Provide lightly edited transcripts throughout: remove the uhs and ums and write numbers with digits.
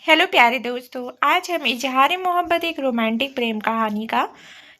Hello प्यारे दोस्तों। आज हम इजहार मोहब्बत एक रोमांटिक प्रेम कहानी का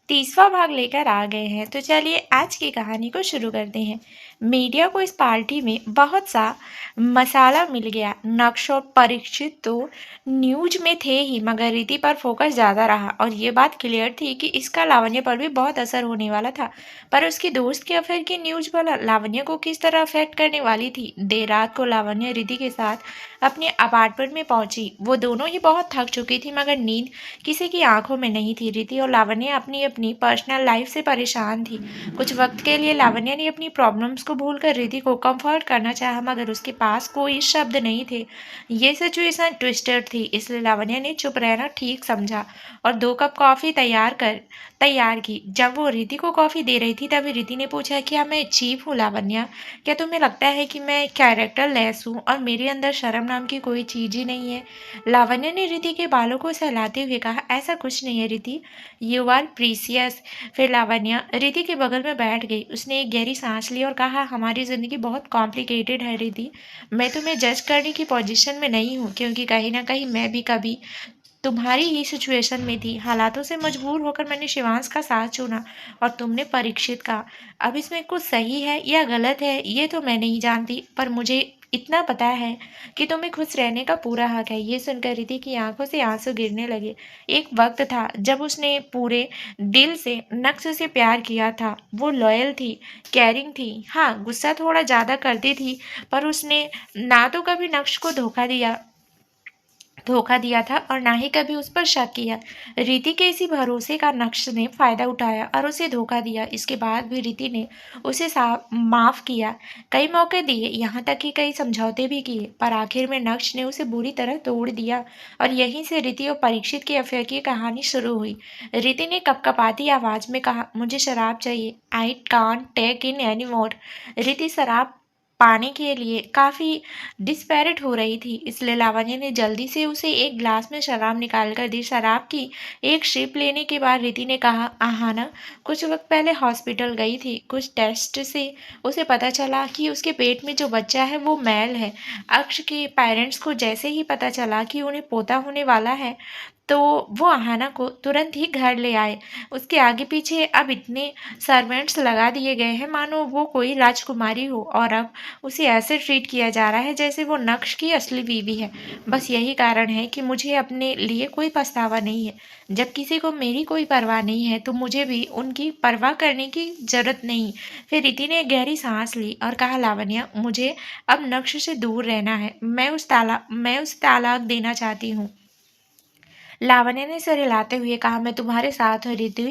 तीसवा भाग लेकर आ गए हैं। तो चलिए आज की कहानी को शुरू करते हैं। मीडिया को इस पार्टी में बहुत सा मसाला मिल गया। नक्श और परीक्षित तो न्यूज में थे ही, मगर रीति पर फोकस ज़्यादा रहा और ये बात क्लियर थी कि इसका लावण्य पर भी बहुत असर होने वाला था। पर उसकी दोस्त के अफेयर की न्यूज भला लावण्य को किस तरह अफेक्ट करने वाली थी। देर रात को लावण्य रीति के साथ अपने अपार्टमेंट में पहुंची। वो दोनों ही बहुत थक चुकी थी, मगर नींद किसी की आंखों में नहीं थी। रीति और लावण्य अपनी अपनी पर्सनल लाइफ से परेशान थी। कुछ वक्त के लिए लावण्य ने अपनी प्रॉब्लम्स को भूलकर रीति को कंफर्ट करना चाहा, मगर उसके पास कोई शब्द नहीं थे। ये सिचुएशन ट्विस्टेड थी, इसलिए लावण्य ने चुप रहना ठीक समझा और 2 कप कॉफी तैयार की। जब वो रीति को कॉफी दे रही थी तभी रीति ने पूछा, क्या मैं चीप हूँ लावण्य? क्या तुम्हें लगता है कि मैं कैरेक्टर लेस हूँ और मेरे अंदर शर्म नाम की कोई चीज ही नहीं है? लावण्य ने रीति के बालों को सहलाते हुए कहा, ऐसा कुछ नहीं है रीति, यू आर प्रीसियस। फिर लावण्य रीति के बगल में बैठ गई। उसने एक गहरी सांस ली और कहा, हमारी जिंदगी बहुत कॉम्प्लिकेटेड है रीति। मैं तुम्हें जज करने की पोजीशन में नहीं हूँ, क्योंकि कहीं ना कहीं मैं भी कभी तुम्हारी ही सिचुएशन में थी। हालातों से मजबूर होकर मैंने शिवांश का साथ चुना और तुमने परीक्षित का। अब इसमें कुछ सही है या गलत है ये तो मैं नहीं जानती, पर मुझे इतना पता है कि तुम्हें खुश रहने का पूरा हक है। ये सुनकर रीति की आंखों से आंसू गिरने लगे। एक वक्त था जब उसने पूरे दिल से नक्श से प्यार किया था। वो लॉयल थी, केयरिंग थी, हाँ गुस्सा थोड़ा ज्यादा करती थी, पर उसने ना तो कभी नक्श को धोखा दिया था और ना ही कभी उस पर शक किया। रीति के इसी भरोसे का नक्श ने फायदा उठाया और उसे धोखा दिया। इसके बाद भी रीति ने उसे माफ किया, कई मौके दिए, यहाँ तक कि कई समझौते भी किए, पर आखिर में नक्श ने उसे बुरी तरह तोड़ दिया। और यहीं से रीति और परीक्षित के अफेयर की कहानी शुरू हुई। रीति ने कपकपाती आवाज में कहा, मुझे शराब चाहिए, I can't take in any more. Riti शराब पाने के लिए काफी डिस्पैरेट हो रही थी, इसलिए लावण्य ने जल्दी से उसे एक ग्लास में शराब निकाल कर दी। शराब की एक शिप लेने के बाद रीति ने कहा, आहाना कुछ वक्त पहले हॉस्पिटल गई थी। कुछ टेस्ट से उसे पता चला कि उसके पेट में जो बच्चा है वो मेल है। अक्ष के पेरेंट्स को जैसे ही पता चला कि उन्हें पोता होने वाला है, तो वो आहाना को तुरंत ही घर ले आए। उसके आगे पीछे अब इतने सर्वेंट्स लगा दिए गए हैं मानो वो कोई राजकुमारी हो, और अब उसे ऐसे ट्रीट किया जा रहा है जैसे वो नक्श की असली बीवी है। बस यही कारण है कि मुझे अपने लिए कोई पछतावा नहीं है। जब किसी को मेरी कोई परवाह नहीं है तो मुझे भी उनकी परवाह करने की जरूरत नहीं। फिर रीति ने गहरी सांस ली और कहा, लावण्य मुझे अब नक्श से दूर रहना है। मैं उस तालाक देना चाहती हूँ। लावण्य ने सिर हिलाते हुए कहा, मैं तुम्हारे साथ हूँ रितु।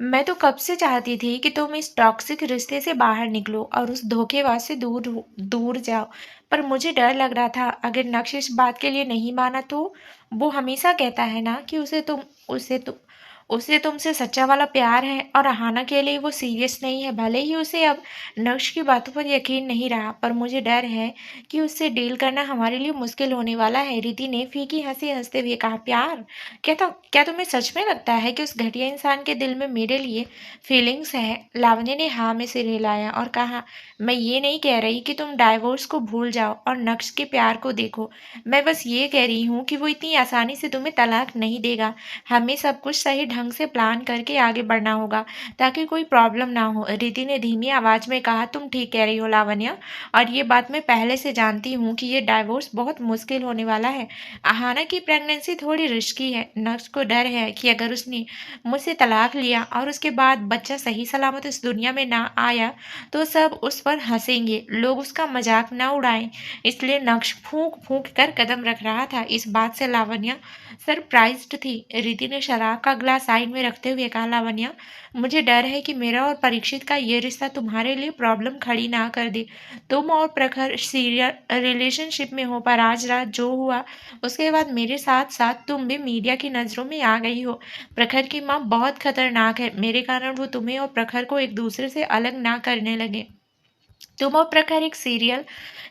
मैं तो कब से चाहती थी कि तुम इस टॉक्सिक रिश्ते से बाहर निकलो और उस धोखेबाज से दूर जाओ, पर मुझे डर लग रहा था अगर नक्श इस बात के लिए नहीं माना तो। वो हमेशा कहता है ना कि उसे तुमसे सच्चा वाला प्यार है, और अहाना के लिए वो सीरियस नहीं है। भले ही उसे अब नक्श की बातों पर यकीन नहीं रहा, पर मुझे डर है कि उससे डील करना हमारे लिए मुश्किल होने वाला है। रीति ने फीकी हंसी हंसते हुए कहा, प्यार? क्या तुम्हें सच में लगता है कि उस घटिया इंसान के दिल में मेरे लिए फीलिंग्स है? लावण्य ने हाँ में सिर हिलाया और कहा, मैं ये नहीं कह रही कि तुम डाइवोर्स को भूल जाओ और नक्श के प्यार को देखो। मैं बस ये कह रही हूँ कि वो इतनी आसानी से तुम्हें तलाक नहीं देगा। हमें सब कुछ सही ढंग से प्लान करके आगे बढ़ना होगा ताकि कोई प्रॉब्लम ना हो। रीति ने धीमी आवाज में कहा, तुम ठीक कह रही हो लावण्य, और ये बात मैं पहले से जानती हूँ कि ये डाइवोर्स बहुत मुश्किल होने वाला है। अहाना की प्रेगनेंसी थोड़ी रिस्की है। नक्श को डर है कि अगर उसने मुझसे तलाक लिया और उसके बाद बच्चा सही सलामत इस दुनिया में ना आया तो सब उस पर हंसेंगे, लोग उसका मजाक ना उड़ाएं। इसलिए नक्श फूंक फूंक कर कदम रख रहा था। इस बात से लावण्य सरप्राइज्ड थी। रीति ने शराब का ग्लास साइड में रखते हुए कहा, लावण्य मुझे डर है कि मेरा और परीक्षित का ये रिश्ता तुम्हारे लिए प्रॉब्लम खड़ी ना कर दे। तुम और प्रखर सीरियल रिलेशनशिप में हो, पर आज रात जो हुआ उसके बाद मेरे साथ साथ तुम भी मीडिया की नज़रों में आ गई हो। प्रखर की माँ बहुत खतरनाक है, मेरे कारण वो तुम्हें और प्रखर को एक दूसरे से अलग ना करने लगे। तुम और प्रखर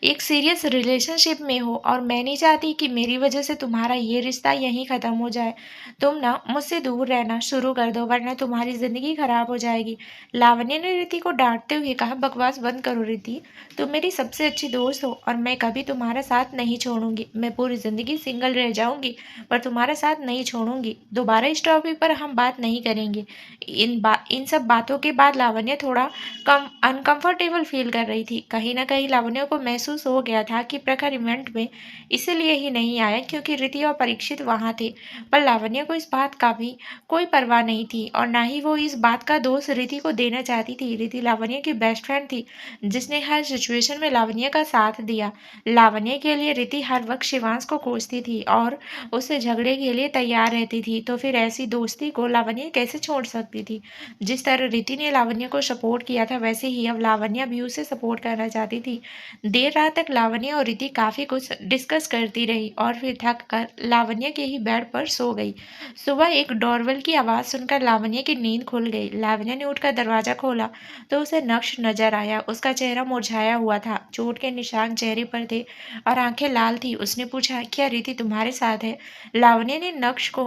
एक सीरियस रिलेशनशिप में हो और मैं नहीं चाहती कि मेरी वजह से तुम्हारा ये रिश्ता यहीं ख़त्म हो जाए। तुम ना मुझसे दूर रहना शुरू कर दो वरना तुम्हारी ज़िंदगी ख़राब हो जाएगी। लावण्य ने रिति को डांटते हुए कहा, बकवास बंद करो रिति। तुम मेरी सबसे अच्छी दोस्त हो और मैं कभी तुम्हारा साथ नहीं छोड़ूंगी। मैं पूरी ज़िंदगी सिंगल रह जाऊंगी पर तुम्हारा साथ नहीं छोड़ूंगी। दोबारा इस टॉपिक पर हम बात नहीं करेंगे। इन सब बातों के बाद लावण्य थोड़ा कम अनकंफर्टेबल फील कर रही थी। कहीं ना कहीं लावण्य को महसूस हो गया था कि प्रखर इवेंट में इसलिए ही नहीं आया क्योंकि रिति और परीक्षित वहां थे। पर लावण्य को इस बात का भी कोई परवाह नहीं थी और ना ही वो इस बात का दोष रिति को देना चाहती थी। रिति लावण्य की बेस्ट फ्रेंड थी जिसने हर सिचुएशन में लावण्य का साथ दिया। लावण्य के लिए रिति हर वक्त शिवांश को खोजती थी और उससे झगड़े के लिए तैयार रहती थी, तो फिर ऐसी दोस्ती को लावण्य कैसे छोड़ सकती थी। जिस तरह रिति ने लावण्य को सपोर्ट किया था वैसे ही अब लावण्य भी उसे सपोर्ट करना चाहती थी। देर रात तक लावण्य और रिति काफी कुछ डिस्कस करती रही और फिर थक कर लावण्य के ही बेड पर सो गई। सुबह एक डोरबेल की आवाज सुनकर लावण्य की नींद खुल गई। लावण्य ने उठकर दरवाजा खोला तो उसे नक्श नजर आया। उसका चेहरा मुरझाया हुआ था, चोट के निशान चेहरे पर थे और आंखें लाल थी। उसने पूछा, क्या रिति तुम्हारे साथ है? लावण्य ने नक्श को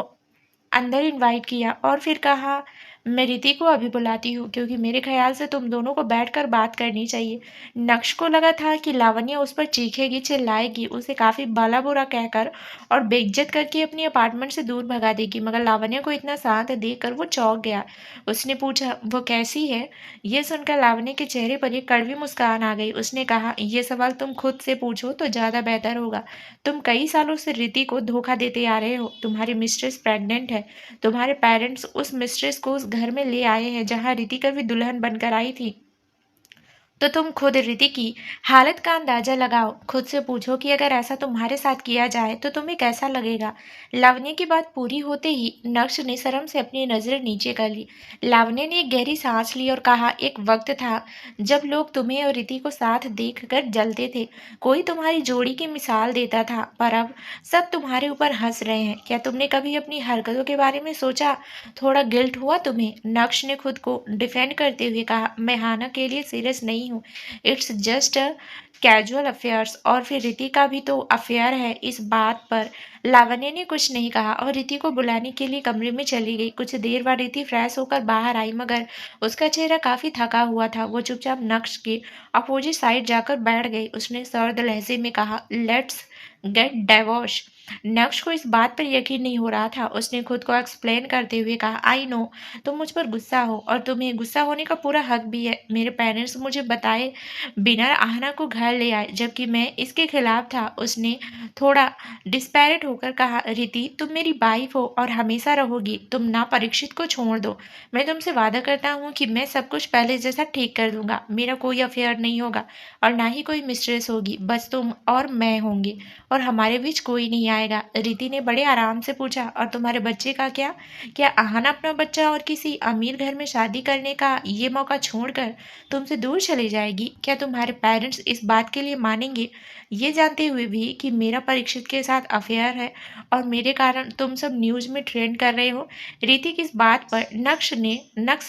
अंदर इनवाइट किया और फिर कहा, मैं रिति को अभी बुलाती हूँ क्योंकि मेरे ख्याल से तुम दोनों को बैठकर बात करनी चाहिए। नक्श को लगा था कि लावण्य उस पर चीखेगी, चिल्लाएगी, उसे काफी भला बुरा कहकर और बेइज्जत करके अपने अपार्टमेंट से दूर भगा देगी, मगर लावण्य को इतना शांत देखकर वो चौंक गया। उसने पूछा, वो कैसी है? ये सुनकर लावण्य के चेहरे पर एक कड़वी मुस्कान आ गई। उसने कहा, ये सवाल तुम खुद से पूछो तो ज्यादा बेहतर होगा। तुम कई सालों से रिति को धोखा देते आ रहे हो। तुम्हारी मिस्ट्रेस प्रेग्नेंट है। तुम्हारे पेरेंट्स उस मिस्ट्रेस को उस घर में ले आए हैं जहां रिति कभी दुल्हन बनकर आई थी। तो तुम खुद रिति की हालत का अंदाजा लगाओ। खुद से पूछो कि अगर ऐसा तुम्हारे साथ किया जाए तो तुम्हें कैसा लगेगा। लावण्य की बात पूरी होते ही नक्श ने शर्म से अपनी नजरें नीचे कर ली। लावण्य ने एक गहरी सांस ली और कहा, एक वक्त था जब लोग तुम्हें और रिति को साथ देखकर जलते थे। कोई तुम्हारी जोड़ी की मिसाल देता था, पर अब सब तुम्हारे ऊपर हंस रहे हैं। क्या तुमने कभी अपनी हरकतों के बारे में सोचा? थोड़ा गिल्ट हुआ तुम्हें? नक्श ने खुद को डिफेंड करते हुए कहा, मैं हाना के लिए सीरियस नहीं हूँ। It's just a casual affairs. और फिर रिति का भी तो अफेयर है। इस बात पर लावण्य ने कुछ नहीं कहा और रिति को बुलाने के लिए कमरे में चली गई। कुछ देर बाद रिति फ्रेश होकर बाहर आई मगर उसका चेहरा काफी थका हुआ था। वो चुपचाप नक्श के अपोजिट साइड जाकर बैठ गई। उसने सर्द लहजे में कहा, लेट्स गेट डाइवोर्स। नक्श को इस बात पर यकीन नहीं हो रहा था। उसने खुद को एक्सप्लेन करते हुए कहा, आई नो तुम मुझ पर गुस्सा हो और तुम्हें गुस्सा होने का पूरा हक भी है। मेरे पेरेंट्स मुझे बताए बिना आहना को घर ले आए जबकि मैं इसके खिलाफ था। उसने थोड़ा डिस्पैरेट होकर कहा, रिति तुम मेरी वाइफ हो और हमेशा रहोगी। तुम ना परीक्षित को छोड़ दो। मैं तुमसे वादा करता हूँ कि मैं सब कुछ पहले जैसा ठीक कर दूंगा। मेरा कोई अफेयर नहीं होगा और ना ही कोई मिस्ट्रेस होगी। बस तुम और मैं होंगे और हमारे बीच कोई नहीं आएगा। रिति ने बड़े आराम से पूछा, और तुम्हारे बच्चे का क्या? क्या आहना अपना बच्चा और किसी अमीर घर में शादी करने का ये मौका छोड़कर तुमसे दूर चली जाएगी? क्या तुम्हारे पेरेंट्स इस बात के लिए मानेंगे, ये जानते हुए भी कि मेरा परीक्षित के साथ अफेयर है और मेरे कारण तुम सब न्यूज में ट्रेंड कर रहे हो? रिति की इस बात पर नक्श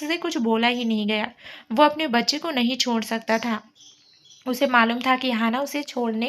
से कुछ बोला ही नहीं गया। वो अपने बच्चे को नहीं छोड़ सकता था। उसे मालूम था कि हाना उसे छोड़ने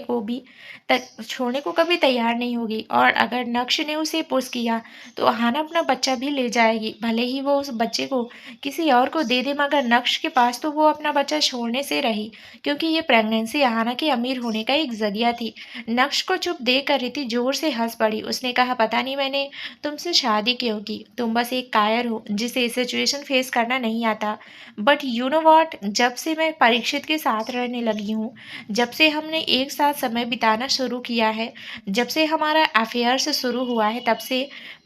को कभी तैयार नहीं होगी और अगर नक्श ने उसे पुश किया तो हाना अपना बच्चा भी ले जाएगी। भले ही वो उस बच्चे को किसी और को दे दे मगर नक्श के पास तो वो अपना बच्चा छोड़ने से रही क्योंकि ये प्रेगनेंसी हाना के अमीर होने का एक जरिया थी। नक्श को चुप देख कर रिति जोर से हंस पड़ी। उसने कहा, पता नहीं मैंने तुमसे शादी क्यों की। तुम बस एक कायर हो जिसे सिचुएशन फेस करना नहीं आता। बट यू नो वॉट, जब से मैं परीक्षित के साथ रहने लगी हूँ, जब से हमने एक साथ समय बिताना शुरू किया है, जब से हमारा अफेयर से शुरू हुआ है, तब से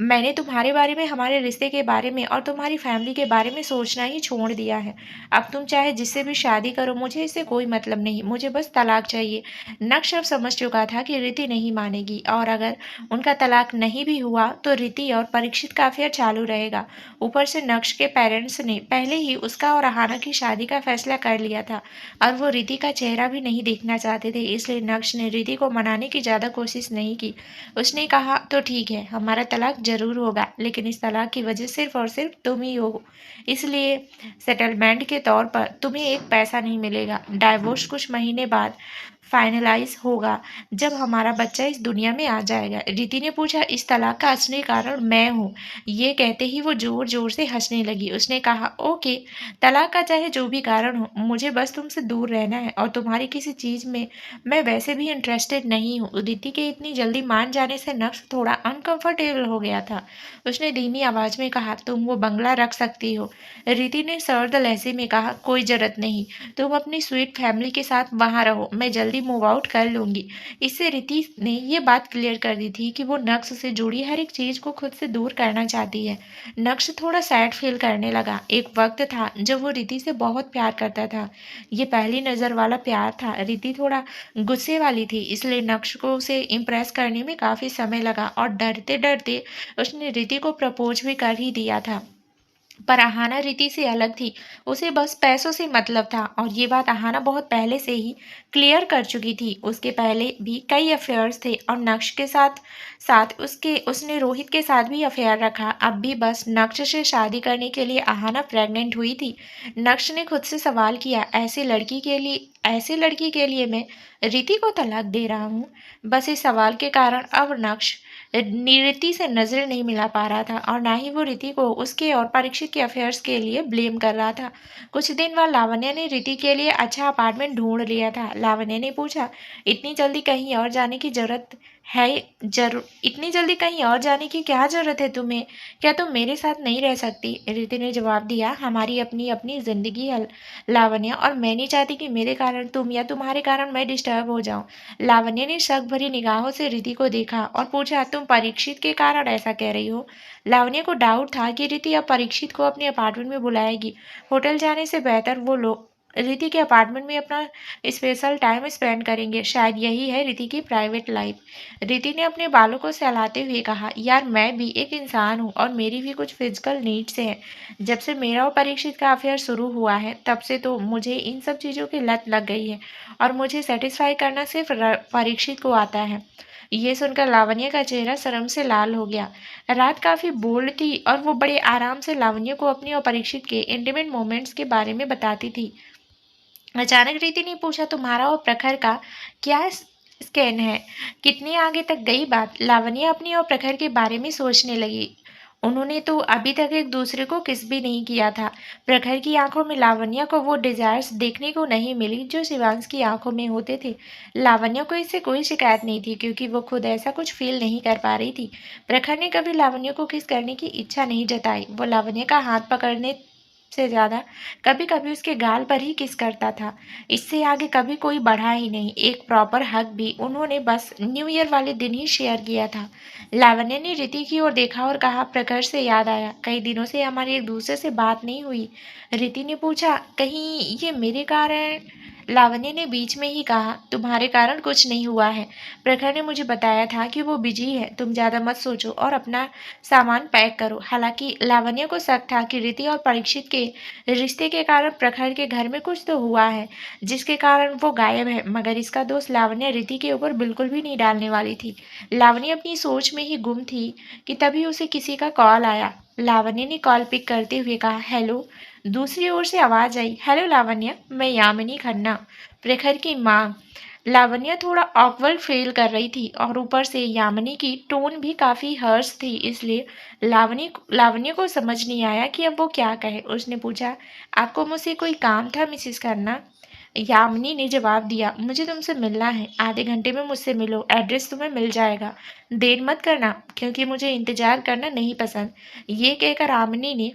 मैंने तुम्हारे बारे में, हमारे रिश्ते के बारे में और तुम्हारी फैमिली के बारे में सोचना ही छोड़ दिया है। अब तुम चाहे जिससे भी शादी करो, मुझे इससे कोई मतलब नहीं। मुझे बस तलाक चाहिए। नक्श अब समझ चुका था कि रिति नहीं मानेगी और अगर उनका तलाक नहीं भी हुआ तो रिति और परीक्षित का अफेयर चालू रहेगा। ऊपर से नक्श के पेरेंट्स ने पहले ही उसका और अहाना की शादी का फैसला कर लिया था और वो रिति का चेहरा चेहरा भी नहीं देखना चाहते थे, इसलिए नक्श ने रिति को मनाने की ज़्यादा कोशिश नहीं की। उसने कहा, तो ठीक है, हमारा तलाक ज़रूर होगा, लेकिन इस तलाक की वजह सिर्फ और सिर्फ तुम ही हो। इसलिए सेटलमेंट के तौर पर तुम्हें एक पैसा नहीं मिलेगा। डाइवोर्स कुछ महीने बाद फाइनलाइज होगा, जब हमारा बच्चा इस दुनिया में आ जाएगा। रिति ने पूछा, इस तलाक का असली कारण मैं हूँ? ये कहते ही वो जोर जोर से हंसने लगी। उसने कहा, ओके, तलाक का चाहे जो भी कारण हो, मुझे बस तुमसे दूर रहना है, और तुम्हारी किसी चीज़ में मैं वैसे भी इंटरेस्टेड नहीं हूँ। रिति के इतनी जल्दी मान जाने से नक्श थोड़ा अनकंफर्टेबल हो गया था। उसने धीमी आवाज में कहा, तुम वो बंगला रख सकती हो। रिति ने सर्द लहजे में कहा, कोई जरूरत नहीं, तुम अपनी स्वीट फैमिली के साथ वहाँ रहो, मैं जल्दी मूव आउट कर लूंगी। इससे रिति ने ये बात क्लियर कर दी थी कि वो नक्श से जुड़ी हर एक चीज को खुद से दूर करना चाहती है। नक्श थोड़ा सैड फील करने लगा। एक वक्त था जब वो रिति से बहुत प्यार करता था। ये पहली नजर वाला प्यार था। रिति थोड़ा गुस्से वाली थी, इसलिए नक्श को उसे इम्प्रेस करने में काफी समय लगा, और डरते डरते उसने रिति को प्रपोज भी कर ही दिया था। पर अहाना रिति से अलग थी। उसे बस पैसों से मतलब था, और ये बात अहाना बहुत पहले से ही क्लियर कर चुकी थी। उसके पहले भी कई अफेयर्स थे, और नक्श के साथ साथ उसने रोहित के साथ भी अफेयर रखा। अब भी बस नक्श से शादी करने के लिए अहाना प्रेग्नेंट हुई थी। नक्श ने खुद से सवाल किया, ऐसी लड़की के लिए मैं रिति को तलाक दे रहा हूँ? बस इस सवाल के कारण अब नक्श रिति से नजर नहीं मिला पा रहा था, और ना ही वो रिति को उसके और परीक्षित के अफेयर्स के लिए ब्लेम कर रहा था। कुछ दिन बाद लावण्य ने रिति के लिए अच्छा अपार्टमेंट ढूंढ लिया था। लावण्य ने पूछा, इतनी जल्दी कहीं और जाने की जरूरत है? इतनी जल्दी कहीं और जाने की क्या जरूरत है तुम्हें? क्या तुम मेरे साथ नहीं रह सकती? रिति ने जवाब दिया, हमारी अपनी अपनी जिंदगी है लावण्य, और मैं नहीं चाहती कि मेरे कारण तुम या तुम्हारे कारण मैं डिस्टर्ब हो जाऊं। लावण्य ने शक भरी निगाहों से रिति को देखा और पूछा, तुम परीक्षित के कारण ऐसा कह रही हो? लावण्य को डाउट था कि रिति अब परीक्षित को अपने अपार्टमेंट में बुलाएगी। होटल जाने से बेहतर वो लोग रिति के अपार्टमेंट में अपना स्पेशल टाइम स्पेंड करेंगे। शायद यही है रिति की प्राइवेट लाइफ। रिति ने अपने बालों को सहलाते हुए कहा, यार मैं भी एक इंसान हूँ, और मेरी भी कुछ फिजिकल नीड्स हैं। जब से मेरा और परीक्षित का अफेयर शुरू हुआ है, तब से तो मुझे इन सब चीज़ों की लत लग गई है, और मुझे सेटिस्फाई करना सिर्फ परीक्षित को आता है। ये सुनकर लावण्य का चेहरा शर्म से लाल हो गया। रात काफी बोल्ड थी, और वो बड़े आराम से लावण्य को अपनी और परीक्षित के इंटीमेट मोमेंट्स के बारे में बताती थी। अचानक रीति ने पूछा, तुम्हारा और प्रखर का क्या स्कैन है? कितनी आगे तक गई बात? लावण्य अपनी और प्रखर के बारे में सोचने लगी। उन्होंने तो अभी तक एक दूसरे को किस भी नहीं किया था। प्रखर की आंखों में लावण्य को वो डिजायर्स देखने को नहीं मिली जो शिवांश की आंखों में होते थे। लावण्य को इससे कोई शिकायत नहीं थी, क्योंकि वो खुद ऐसा कुछ फील नहीं कर पा रही थी। प्रखर ने कभी लावण्य को किस करने की इच्छा नहीं जताई। वो लावण्य का हाथ पकड़ने से ज्यादा कभी कभी उसके गाल पर ही किस करता था। इससे आगे कभी कोई बढ़ा ही नहीं। एक प्रॉपर हक भी उन्होंने बस न्यू ईयर वाले दिन ही शेयर किया था। लावण्य ने रिति की ओर देखा और कहा, प्रखर से याद आया, कई दिनों से हमारी एक दूसरे से बात नहीं हुई। रिति ने पूछा, कहीं ये मेरे कारण? लावण्य ने बीच में ही कहा, तुम्हारे कारण कुछ नहीं हुआ है। प्रखर ने मुझे बताया था कि वो बिजी है, तुम ज्यादा मत सोचो और अपना सामान पैक करो। हालांकि लावण्य को शक था कि रिति और परीक्षित के रिश्ते के कारण प्रखर के घर में कुछ तो हुआ है, जिसके कारण वो गायब है, मगर इसका दोष लावण्य रिति के ऊपर बिल्कुल भी नहीं डालने वाली थी। लावण्य अपनी सोच में ही गुम थी कि तभी उसे किसी का कॉल आया। लावण्य ने कॉल पिक करते हुए कहा, हेलो। दूसरी ओर से आवाज आई, हेलो लावण्य, मैं यामिनी खन्ना, प्रखर की माँ। लावण्य थोड़ा ऑकवर्ड फील कर रही थी, और ऊपर से यामिनी की टोन भी काफी हर्ष थी, इसलिए लावण्य को समझ नहीं आया कि अब वो क्या कहे। उसने पूछा, आपको मुझसे कोई काम था मिसेस खन्ना? यामिनी ने जवाब दिया, मुझे तुमसे मिलना है, आधे घंटे में मुझसे मिलो, एड्रेस तुम्हें मिल जाएगा, देर मत करना, क्योंकि मुझे इंतजार करना नहीं पसंद। ये कहकर यामिनी ने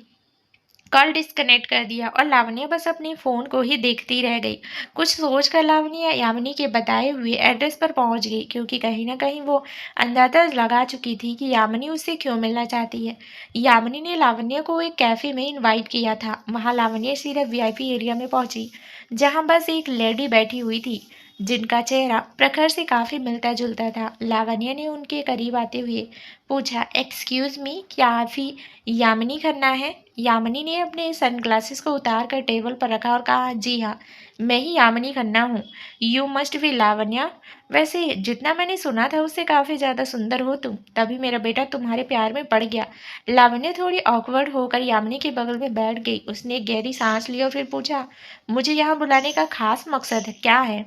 कॉल डिस्कनेक्ट कर दिया, और लावण्य बस अपने फोन को ही देखती रह गई। कुछ सोचकर लावण्य यामिनी के बताए हुए एड्रेस पर पहुंच गई, क्योंकि कहीं ना कहीं वो अंदाजा लगा चुकी थी कि यामिनी उससे क्यों मिलना चाहती है। यामिनी ने लावण्य को एक कैफे में इनवाइट किया था। वहां लावण्य सीधा वीआईपी एरिया में पहुंची, जहां बस एक लेडी बैठी हुई थी, जिनका चेहरा प्रखर से काफी मिलता जुलता था। लावण्य ने उनके करीब आते हुए पूछा, एक्सक्यूज मी, क्या आप ही यामिनी खन्ना है? यामिनी ने अपने सनग्लासेस को उतार कर टेबल पर रखा और कहा, जी हाँ, मैं ही यामिनी खन्ना हूँ। You must be Lavanya. वैसे जितना मैंने सुना था उससे काफी ज्यादा सुंदर हो तुम, तभी मेरा बेटा तुम्हारे प्यार में पड़ गया। लावण्या थोड़ी ऑकवर्ड होकर यामिनी के बगल में बैठ गई। उसने एक गहरी सांस ली और फिर पूछा, मुझे यहाँ बुलाने का खास मकसद क्या है?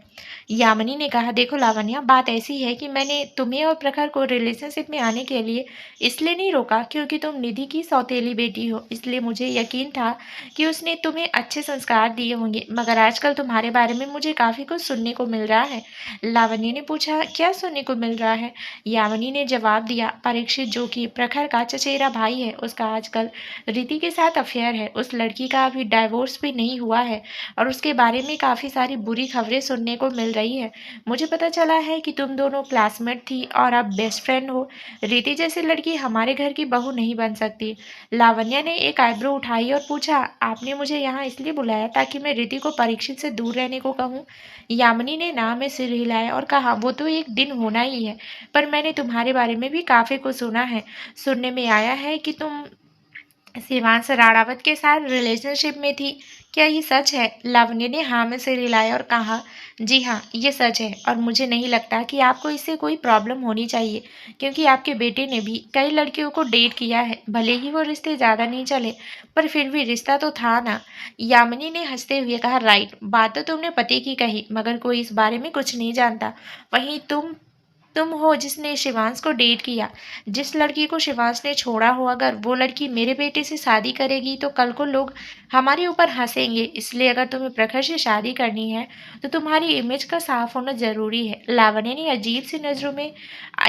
यामिनी ने कहा, देखो लावण्या, बात ऐसी है कि मैंने तुम्हें और प्रखर को रिलेशनशिप में आने के लिए इसलिए नहीं रोका क्योंकि तुम निधि की सौतेली बेटी हो। इसलिए मुझे यकीन था कि उसने तुम्हें अच्छे संस्कार दिए होंगे, मगर आजकल तुम्हारे बारे में मुझे काफी कुछ सुनने को मिल रहा है। लावण्य ने पूछा, क्या सुनने को मिल रहा है? यामिनी ने जवाब दिया, परीक्षित जो कि प्रखर का चचेरा भाई है, उसका आजकल रीति के साथ अफेयर है। उस लड़की का अभी डाइवोर्स भी नहीं हुआ है और उसके बारे में काफी सारी बुरी खबरें सुनने को मिल रही है। मुझे पता चला है कि तुम दोनों क्लासमेट थी और अब बेस्ट फ्रेंड हो। रीति जैसी लड़की हमारे घर की बहू नहीं बन सकती। लावण्या ने एक आईब्रो उठाई और पूछा, आपने मुझे यहाँ इसलिए बुलाया ताकि मैं रीति को परीक्षित से दूर रहने को कहूँ? यामिनी ने ना में सिर हिलाया और कहा, वो तो एक दिन होना ही है, पर मैंने तुम्हारे बारे में भी काफी कुछ सुना है। सुनने में आया है कि तुम शिवांश राणावत के साथ रिलेशनशिप में थी। क्या ये सच है? लावण्य ने हाँ में सिर हिलाया और कहा, जी हाँ, ये सच है और मुझे नहीं लगता कि आपको इससे कोई प्रॉब्लम होनी चाहिए क्योंकि आपके बेटे ने भी कई लड़कियों को डेट किया है। भले ही वो रिश्ते ज़्यादा नहीं चले, पर फिर भी रिश्ता तो था ना। यामिनी ने हंसते हुए कहा, राइट, बात तो तुमने पते की कही, मगर कोई इस बारे में कुछ नहीं जानता। वहीं तुम हो जिसने शिवांश को डेट किया। जिस लड़की को शिवांश ने छोड़ा हो, अगर वो लड़की मेरे बेटे से शादी करेगी तो कल को लोग हमारे ऊपर हंसेंगे। इसलिए अगर तुम्हें प्रखर से शादी करनी है तो तुम्हारी इमेज का साफ होना जरूरी है। लावण्य ने अजीब सी नजरों में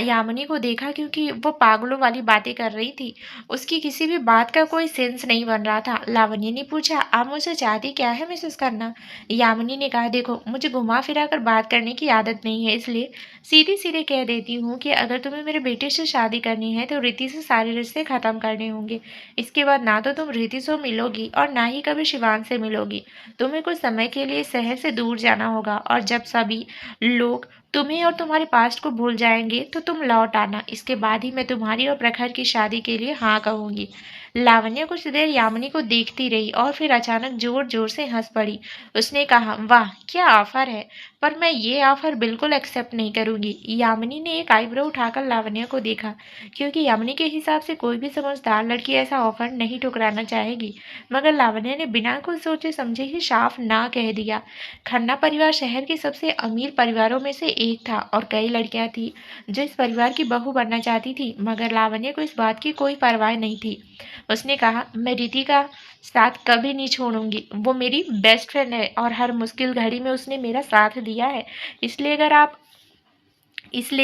यामिनी को देखा क्योंकि वो पागलों वाली बातें कर रही थी। उसकी किसी भी बात का कोई सेंस नहीं बन रहा था। लावण्य ने पूछा, आप मुझसे चाहती क्या है मिसेस खन्ना? यामिनी ने कहा, देखो, मुझे घुमा फिरा कर बात करने की आदत नहीं है, इसलिए सीधे सीधे कह देती हूँ कि अगर तुम्हें मेरे बेटे से शादी करनी है तो रीति से सारे रिश्ते खत्म करने होंगे। इसके बाद ना तो तुम रीति से मिलोगी और ना ही कभी शिवान से मिलोगी। तुम्हें कुछ समय के लिए शहर से दूर जाना होगा और जब सभी लोग तुम्हें और तुम्हारे पास्ट को भूल जाएंगे तो तुम लौट आना। इसके बाद ही मैं तुम्हारी और प्रखर की शादी के लिए हाँ कहूंगी। लावण्य कुछ देर यामिनी को देखती रही और फिर अचानक जोर जोर से हंस पड़ी। उसने कहा, वाह, क्या ऑफर है, पर मैं ये ऑफर बिल्कुल एक्सेप्ट नहीं करूंगी। यामिनी ने एक आईब्रो उठाकर लावण्य को देखा क्योंकि यामिनी के हिसाब से कोई भी समझदार लड़की ऐसा ऑफर नहीं ठुकराना चाहेगी, मगर लावण्य ने बिना कुछ सोचे समझे ही साफ ना कह दिया। खन्ना परिवार शहर के सबसे अमीर परिवारों में से एक था और कई लड़कियां थी जो इस परिवार की बहू बनना चाहती थी, मगर लावण्य को इस बात की कोई परवाह नहीं थी। उसने कहा, मैं रीति का साथ कभी नहीं छोड़ूंगी। वो मेरी बेस्ट फ्रेंड है और हर मुश्किल घड़ी में उसने मेरा साथ दिया है। इसलिए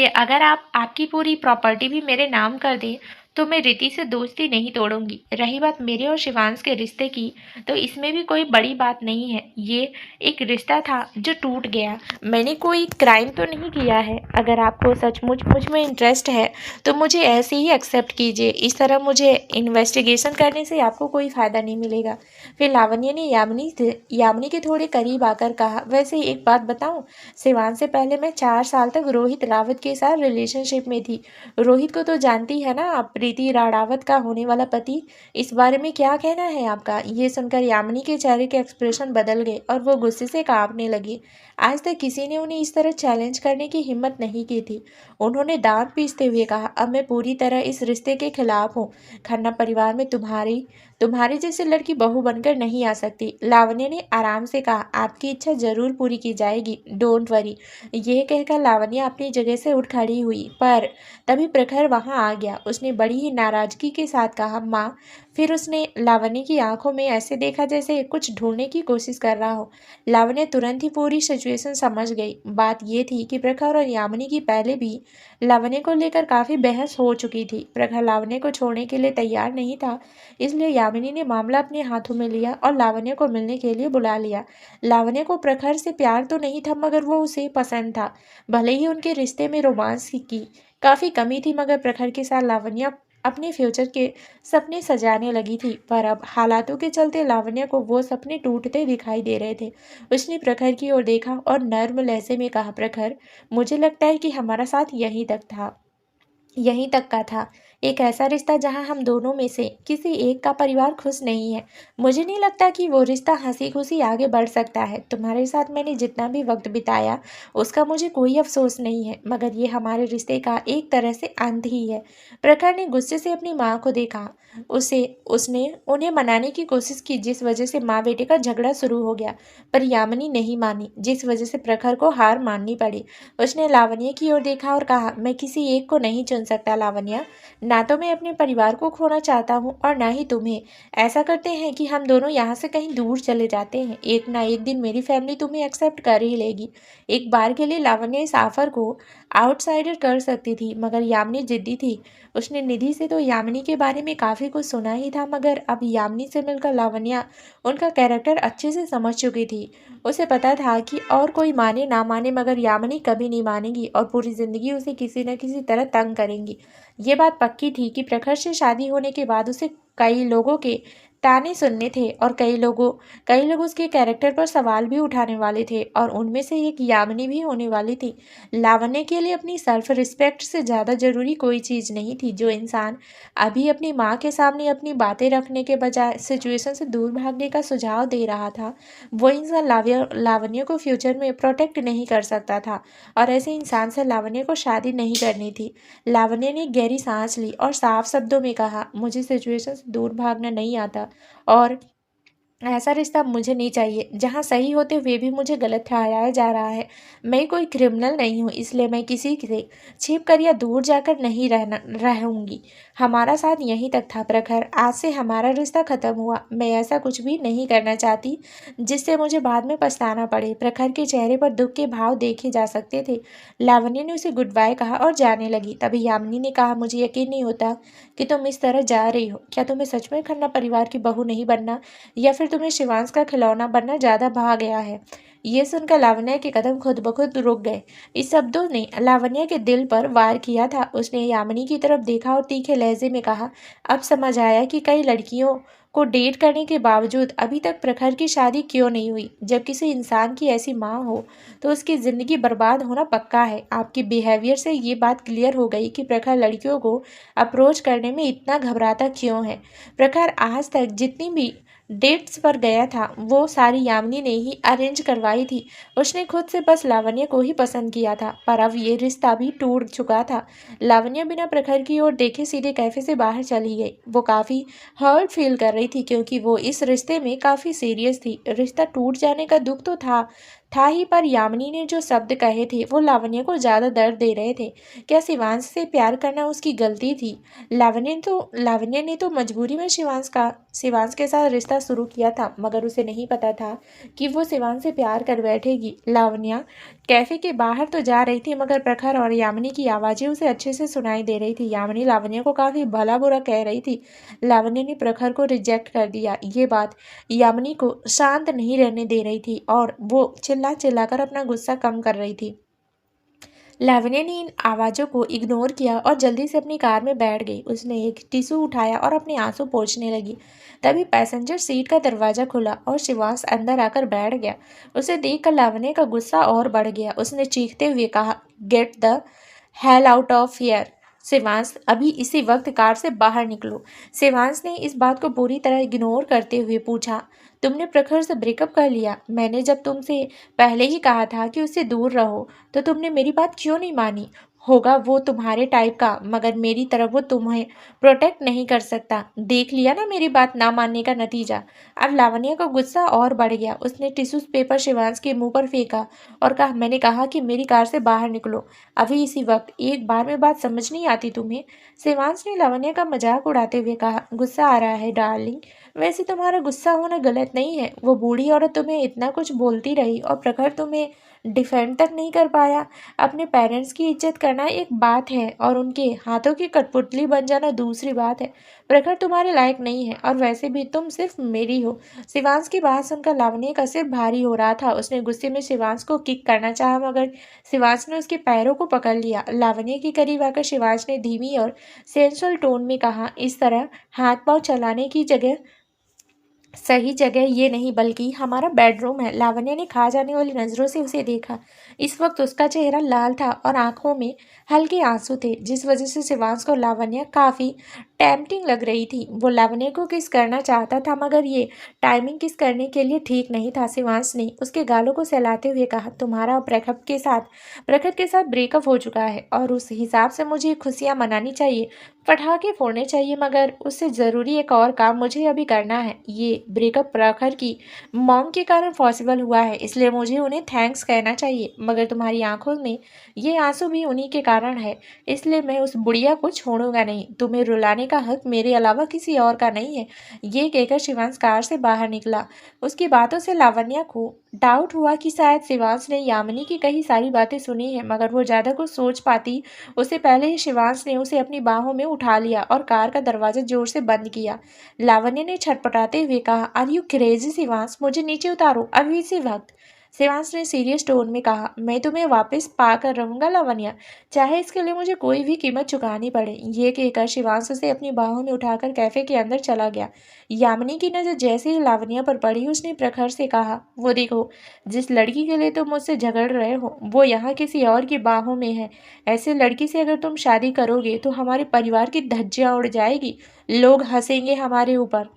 अगर आप आपकी पूरी प्रॉपर्टी भी मेरे नाम कर दें तो मैं रीति से दोस्ती नहीं तोड़ूंगी। रही बात मेरे और शिवांश के रिश्ते की, तो इसमें भी कोई बड़ी बात नहीं है। ये एक रिश्ता था जो टूट गया। मैंने कोई क्राइम तो नहीं किया है। अगर आपको सचमुच मुझ में इंटरेस्ट है तो मुझे ऐसे ही एक्सेप्ट कीजिए। इस तरह मुझे इन्वेस्टिगेशन करने से आपको कोई फ़ायदा नहीं मिलेगा। फिर लावण्य ने यामिनी के थोड़े करीब आकर कहा, वैसे एक बात बताऊं, शिवांश से पहले मैं 4 साल तक रोहित रावत के साथ रिलेशनशिप में थी। रोहित को तो जानती है ना आप, प्रीति राणावत का होने वाला पति। इस बारे में क्या कहना है आपका? ये सुनकर यामिनी के चेहरे के एक्सप्रेशन बदल गए और वो गुस्से से कांपने लगी। आज तक किसी ने उन्हें इस तरह चैलेंज करने की हिम्मत नहीं की थी। उन्होंने दांत पीसते हुए कहा, अब मैं पूरी तरह इस रिश्ते के खिलाफ हूँ। खन्ना परिवार में तुम्हारी जैसी लड़की बहू बनकर नहीं आ सकती। लावण्य ने आराम से कहा, आपकी इच्छा जरूर पूरी की जाएगी, डोंट वरी। यह कहकर लावण्य अपनी जगह से उठ खड़ी हुई, पर तभी प्रखर वहां आ गया। उसने बड़ी ही नाराजगी के साथ कहा, माँ। फिर उसने लावण्य की आंखों में ऐसे देखा जैसे कुछ ढूंढने की कोशिश कर रहा हो। लावण्य तुरंत ही पूरी सिचुएशन समझ गई। बात यह थी कि प्रखर और यामिनी की पहले भी लावण्य को लेकर काफी बहस हो चुकी थी। प्रखर लावण्य को छोड़ने के लिए तैयार नहीं था, इसलिए यामिनी ने मामला अपने हाथों में लिया और लावण्य को मिलने के लिए बुला लिया। लावण्य को प्रखर से प्यार तो नहीं था, मगर वो उसे पसंद था। भले ही उनके रिश्ते में रोमांस की काफी कमी थी, मगर प्रखर के साथ लावण्य अपने फ्यूचर के सपने सजाने लगी थी। पर अब हालातों के चलते लावण्य को वो सपने टूटते दिखाई दे रहे थे। उसने प्रखर की ओर देखा और नर्म लहजे में कहा, प्रखर, मुझे लगता है कि हमारा साथ यहीं तक था। यहीं तक का था। एक ऐसा रिश्ता जहां हम दोनों में से किसी एक का परिवार खुश नहीं है। मुझे नहीं लगता कि वो रिश्ता हंसी-खुशी आगे बढ़ सकता है। तुम्हारे साथ मैंने जितना भी वक़्त बिताया, उसका मुझे कोई अफ़सोस नहीं है, मगर ये हमारे रिश्ते का एक तरह से अंत ही है। प्रखर ने गुस्से से अपनी माँ को देखा। उसे उसने उन्हें मनाने की कोशिश की, जिस वजह से माँ-बेटे का झगड़ा शुरू हो गया। पर यामिनी नहीं मानी, जिस वजह से प्रखर को हार माननी पड़ी। उसने लावण्य की ओर देखा और कहा, मैं किसी एक को नहीं चुन सकता लावण्य। ना तो मैं अपने परिवार को खोना चाहता हूँ और ना ही तुम्हें। ऐसा करते हैं कि हम दोनों यहाँ से कहीं दूर चले जाते हैं। एक ना एक दिन मेरी फैमिली तुम्हें एक्सेप्ट कर ही लेगी। एक बार के लिए लावण्य इस ऑफर को आउटसाइडर कर सकती थी, मगर यामिनी जिद्दी थी। उसने निधि से तो यामिनी के बारे में काफ़ी कुछ सुना ही था, मगर अब यामिनी से मिलकर लावण्य उनका कैरेक्टर अच्छे से समझ चुकी थी। उसे पता था कि और कोई माने ना माने, मगर यामिनी कभी नहीं मानेगी और पूरी ज़िंदगी उसे किसी न किसी तरह तंग करेंगी। ये बात पक्की थी कि प्रखर से शादी होने के बाद उसे कई लोगों के ताने सुनने थे और कई लोग उसके कैरेक्टर पर सवाल भी उठाने वाले थे, और उनमें से एक यामिनी भी होने वाली थी। लावण्य के लिए अपनी सेल्फ रिस्पेक्ट से ज़्यादा ज़रूरी कोई चीज़ नहीं थी। जो इंसान अभी अपनी माँ के सामने अपनी बातें रखने के बजाय सिचुएशन से दूर भागने का सुझाव दे रहा था, वो इंसान लावण्य को फ्यूचर में प्रोटेक्ट नहीं कर सकता था, और ऐसे इंसान से लावण्य को शादी नहीं करनी थी। लावण्य ने गहरी सांस ली और साफ शब्दों में कहा, मुझे सिचुएशन से दूर भागना नहीं आता, और ऐसा रिश्ता मुझे नहीं चाहिए जहाँ सही होते हुए भी मुझे गलत ठहराया जा रहा है। मैं कोई क्रिमिनल नहीं हूँ, इसलिए मैं किसी से छिप कर या दूर जाकर नहीं रहूंगी। हमारा साथ यहीं तक था प्रखर, आज से हमारा रिश्ता खत्म हुआ। मैं ऐसा कुछ भी नहीं करना चाहती जिससे मुझे बाद में पछताना पड़े। प्रखर के चेहरे पर दुख के भाव देखे जा सकते थे। लावण्य ने उसे गुड बाय कहा और जाने लगी। तभी यामिनी ने कहा, मुझे यकीन नहीं होता कि तुम इस तरह जा रही हो। क्या तुम्हें सच में खन्ना परिवार की बहू नहीं बनना, या फिर तुम्हें शिवांश का खिलौना बनना ज़्यादा भा गया है? ये सुनकर लावण्य के कदम खुद ब खुद रुक गए। इस शब्दों ने लावण्य के दिल पर वार किया था। उसने यामिनी की तरफ देखा और तीखे लहजे में कहा, अब समझ आया कि कई लड़कियों को डेट करने के बावजूद अभी तक प्रखर की शादी क्यों नहीं हुई। जब किसी इंसान की ऐसी माँ हो तो उसकी ज़िंदगी बर्बाद होना पक्का है। आपकी बिहेवियर से ये बात क्लियर हो गई कि प्रखर लड़कियों को अप्रोच करने में इतना घबराता क्यों है। प्रखर आज तक जितनी भी डेट्स पर गया था, वो सारी यामिनी ने ही अरेंज करवाई थी। उसने खुद से बस लावण्य को ही पसंद किया था, पर अब ये रिश्ता भी टूट चुका था। लावण्य बिना प्रखर की ओर देखे सीधे कैफे से बाहर चली गई। वो काफ़ी हर्ट फील कर रही थी, क्योंकि वो इस रिश्ते में काफ़ी सीरियस थी। रिश्ता टूट जाने का दुख तो था ही, पर यामिनी ने जो शब्द कहे थे वो लावण्य को ज़्यादा दर्द दे रहे थे। क्या शिवांश से प्यार करना उसकी गलती थी? लावण्य ने तो मजबूरी में शिवांश के साथ रिश्ता शुरू किया था, मगर उसे नहीं पता था कि वो शिवांश से प्यार कर बैठेगी। लावण्य कैफे के बाहर तो जा रही थी, मगर प्रखर और यामिनी की आवाज़ें उसे अच्छे से सुनाई दे रही थी। यामिनी लावण्य को काफ़ी भला बुरा कह रही थी। लावण्य ने प्रखर को रिजेक्ट कर दिया। ये बात यामिनी को शांत नहीं रहने दे रही थी, और वो चिल्ला चिल्लाकर अपना गुस्सा कम कर रही थी। लावण्य ने इन आवाज़ों को इग्नोर किया और जल्दी से अपनी कार में बैठ गई। उसने एक टिश्यू उठाया और अपने आंसू पोंछने लगी। तभी पैसेंजर सीट का दरवाज़ा खुला और शिवांश अंदर आकर बैठ गया। उसे देखकर लावण्य का गुस्सा और बढ़ गया। उसने चीखते हुए कहा, get the hell out of here. Shivansh, अभी इसी वक्त कार से बाहर निकलो। शिवांश ने इस बात को पूरी तरह इग्नोर करते हुए पूछा, तुमने प्रखर से ब्रेकअप कर लिया? मैंने जब तुमसे पहले ही कहा था कि उससे दूर रहो, तो तुमने मेरी बात क्यों नहीं मानी? होगा वो तुम्हारे टाइप का, मगर मेरी तरफ वो तुम्हें प्रोटेक्ट नहीं कर सकता। देख लिया ना मेरी बात ना मानने का नतीजा। अब लावण्य का गुस्सा और बढ़ गया। उसने टिश्यू पेपर शिवांश के मुंह पर फेंका और कहा, मैंने कहा कि मेरी कार से बाहर निकलो अभी इसी वक्त। एक बार में बात समझ नहीं आती तुम्हें? शिवांश ने लावण्य का मजाक उड़ाते हुए कहा, गुस्सा आ रहा है डार्लिंग? वैसे तुम्हारा गुस्सा होना गलत नहीं है। वो बूढ़ी औरत तुम्हें इतना कुछ बोलती रही और प्रखर तुम्हें डिफेंड तक नहीं कर पाया। अपने पेरेंट्स की इज्जत करना एक बात है और उनके हाथों की कठपुतली बन जाना दूसरी बात है। प्रखर तुम्हारे लायक नहीं है, और वैसे भी तुम सिर्फ मेरी हो। शिवांश की बात सुनकर लावण्य का सिर भारी हो रहा था। उसने गुस्से में शिवांश को किक करना चाहा, मगर शिवांश ने उसके पैरों को पकड़ लिया। लावण्य के करीब आकर शिवांश ने धीमी और सेंसुअल टोन में कहा, इस तरह हाथ पांव चलाने की जगह सही जगह ये नहीं, बल्कि हमारा बेडरूम है। लावण्य ने खा जाने वाली नज़रों से उसे देखा। इस वक्त उसका चेहरा लाल था और आंखों में हल्के आंसू थे, जिस वजह से शिवांश को लावण्य काफी टेम्पटिंग लग रही थी। वो लावण्य को किस करना चाहता था, मगर ये टाइमिंग किस करने के लिए ठीक नहीं था। शिवांश ने उसके गालों को सहलाते हुए कहा, तुम्हारा प्रखर के साथ ब्रेकअप हो चुका है और उस हिसाब से मुझे खुशियां मनानी चाहिए, पटाखे फोड़ने चाहिए, मगर उससे ज़रूरी एक और काम मुझे अभी करना है। ये ब्रेकअप प्रखर की मॉम के कारण पॉसिबल हुआ है, इसलिए मुझे उन्हें थैंक्स कहना चाहिए, मगर तुम्हारी आंखों में ये आंसू भी उन्हीं के कारण है, इसलिए मैं उस बुढ़िया को छोड़ूंगा नहीं। तुम्हें रुलाने का हक मेरे अलावा किसी और का नहीं है। ये कहकर शिवांश कार से बाहर निकला। उसकी बातों से लावण्य को डाउट हुआ कि शायद शिवांश ने यामिनी की कही सारी बातें सुनी है, मगर वो ज़्यादा कुछ सोच पाती उससे पहले ही शिवांश ने उसे अपनी बाहों में उठा लिया और कार का दरवाजा जोर से बंद किया। लावण्य ने छटपटाते हुए कहा, आर यू क्रेजी शिवांश, मुझे नीचे उतारो अभी इसी वक्त। शिवांश ने सीरियस टोन में कहा, मैं तुम्हें वापस पा कर रहूंगा लावण्य, चाहे इसके लिए मुझे कोई भी कीमत चुकानी पड़े। ये कहकर शिवांश उसे अपनी बाहों में उठाकर कैफे के अंदर चला गया। यामिनी की नजर जैसे ही लावण्य पर पड़ी, उसने प्रखर से कहा, वो देखो, जिस लड़की के लिए तुम मुझसे झगड़ रहे हो वो यहाँ किसी और की बाहों में है। ऐसे लड़की से अगर तुम शादी करोगे तो हमारे परिवार की धज्जियां उड़ जाएगी, लोग हंसेंगे हमारे ऊपर।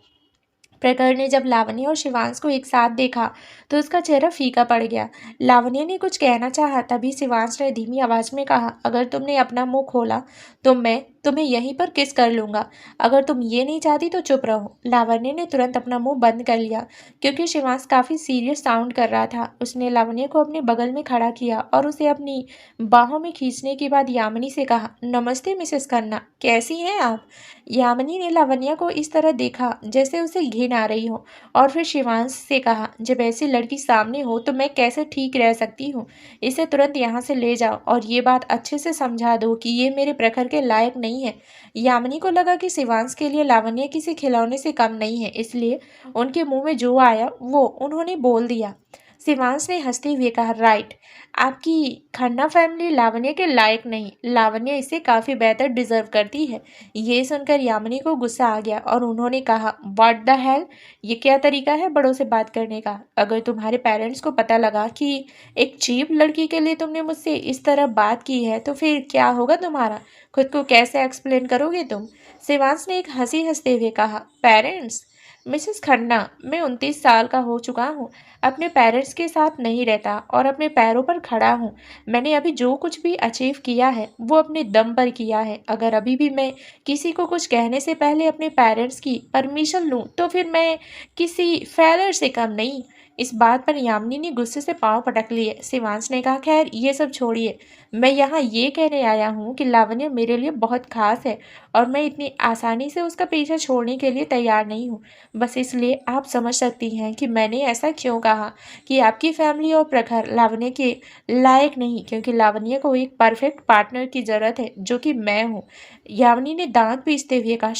प्रखर ने जब लावण्य और शिवांश को एक साथ देखा तो उसका चेहरा फीका पड़ गया। लावण्य ने कुछ कहना चाहा, तभी शिवांश ने धीमी आवाज में कहा, अगर तुमने अपना मुंह खोला तो मैं तुम्हें यहीं पर किस कर लूंगा। अगर तुम ये नहीं चाहती तो चुप रहो। लावण्य ने तुरंत अपना मुंह बंद कर लिया, क्योंकि शिवांश काफी सीरियस साउंड कर रहा था। उसने लावण्य को अपने बगल में खड़ा किया और उसे अपनी बाहों में खींचने के बाद यामिनी से कहा, नमस्ते मिसेस खन्ना, कैसी हैं आप। यामिनी ने लावण्य को इस तरह देखा जैसे उसे घिन आ रही हो, और फिर शिवांश से कहा, जब ऐसी लड़की सामने हो तो मैं कैसे ठीक रह सकती हूँ। इसे तुरंत यहाँ से ले जाओ और ये बात अच्छे से समझा दो कि ये मेरे प्रखर के लायक नहीं है। यामिनी को लगा कि शिवांश के लिए लावण्य किसी खिलौने से कम नहीं है, इसलिए उनके मुंह में जो आया वो उन्होंने बोल दिया। शिवांश ने हंसते हुए कहा, राइट, आपकी खन्ना फैमिली लावण्य के लायक नहीं, लावण्य इसे काफ़ी बेहतर डिजर्व करती है। ये सुनकर यामिनी को गुस्सा आ गया और उन्होंने कहा, व्हाट द हेल, ये क्या तरीका है बड़ों से बात करने का। अगर तुम्हारे पेरेंट्स को पता लगा कि एक चीप लड़की के लिए तुमने मुझसे इस तरह बात की है तो फिर क्या होगा तुम्हारा, खुद को कैसे एक्सप्लेन करोगे तुम। शिवांश ने एक हंसी हंसते हुए कहा, पेरेंट्स, मिसेस खन्ना, मैं 29 साल का हो चुका हूँ, अपने पेरेंट्स के साथ नहीं रहता और अपने पैरों पर खड़ा हूँ। मैंने अभी जो कुछ भी अचीव किया है वो अपने दम पर किया है। अगर अभी भी मैं किसी को कुछ कहने से पहले अपने पेरेंट्स की परमिशन लूँ तो फिर मैं किसी फेलर से कम नहीं। इस बात पर यामिनी ने गुस्से से पांव पटक लिए। शिवांश ने कहा, खैर ये सब छोड़िए, मैं यहाँ ये कहने आया हूँ कि लावण्य मेरे लिए बहुत खास है और मैं इतनी आसानी से उसका पीछा छोड़ने के लिए तैयार नहीं हूँ। बस इसलिए आप समझ सकती हैं कि मैंने ऐसा क्यों कहा कि आपकी फैमिली और प्रखर लावण्य के लायक नहीं, क्योंकि लावण्य को एक परफेक्ट पार्टनर की ज़रूरत है, जो कि मैं हूँ। यामिनी ने दांत पीसते हुए कहा,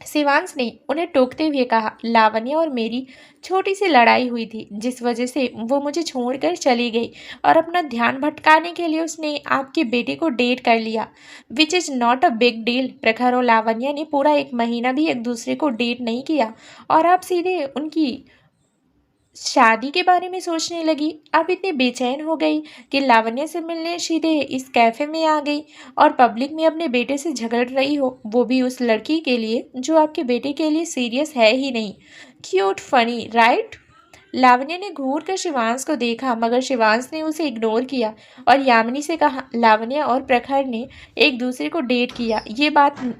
शिवांश ने उन्हें टोकते हुए कहा, लावण्य और मेरी छोटी सी लड़ाई हुई थी जिस वजह से वो मुझे छोड़कर चली गई और अपना ध्यान भटकाने के लिए उसने आपके बेटे को डेट कर लिया, which is not a big deal. प्रखर और लावण्य ने पूरा 1 महीना भी एक दूसरे को डेट नहीं किया और आप सीधे उनकी शादी के बारे में सोचने लगी। अब इतनी बेचैन हो गई कि लावण्य से मिलने सीधे इस कैफे में आ गई और पब्लिक में अपने बेटे से झगड़ रही हो, वो भी उस लड़की के लिए जो आपके बेटे के लिए सीरियस है ही नहीं। Cute funny right. लावण्य ने घूर कर शिवांश को देखा, मगर शिवांश ने उसे इग्नोर किया और यामिनी से कहा, लावण्य और प्रखर ने एक दूसरे को डेट किया, ये बात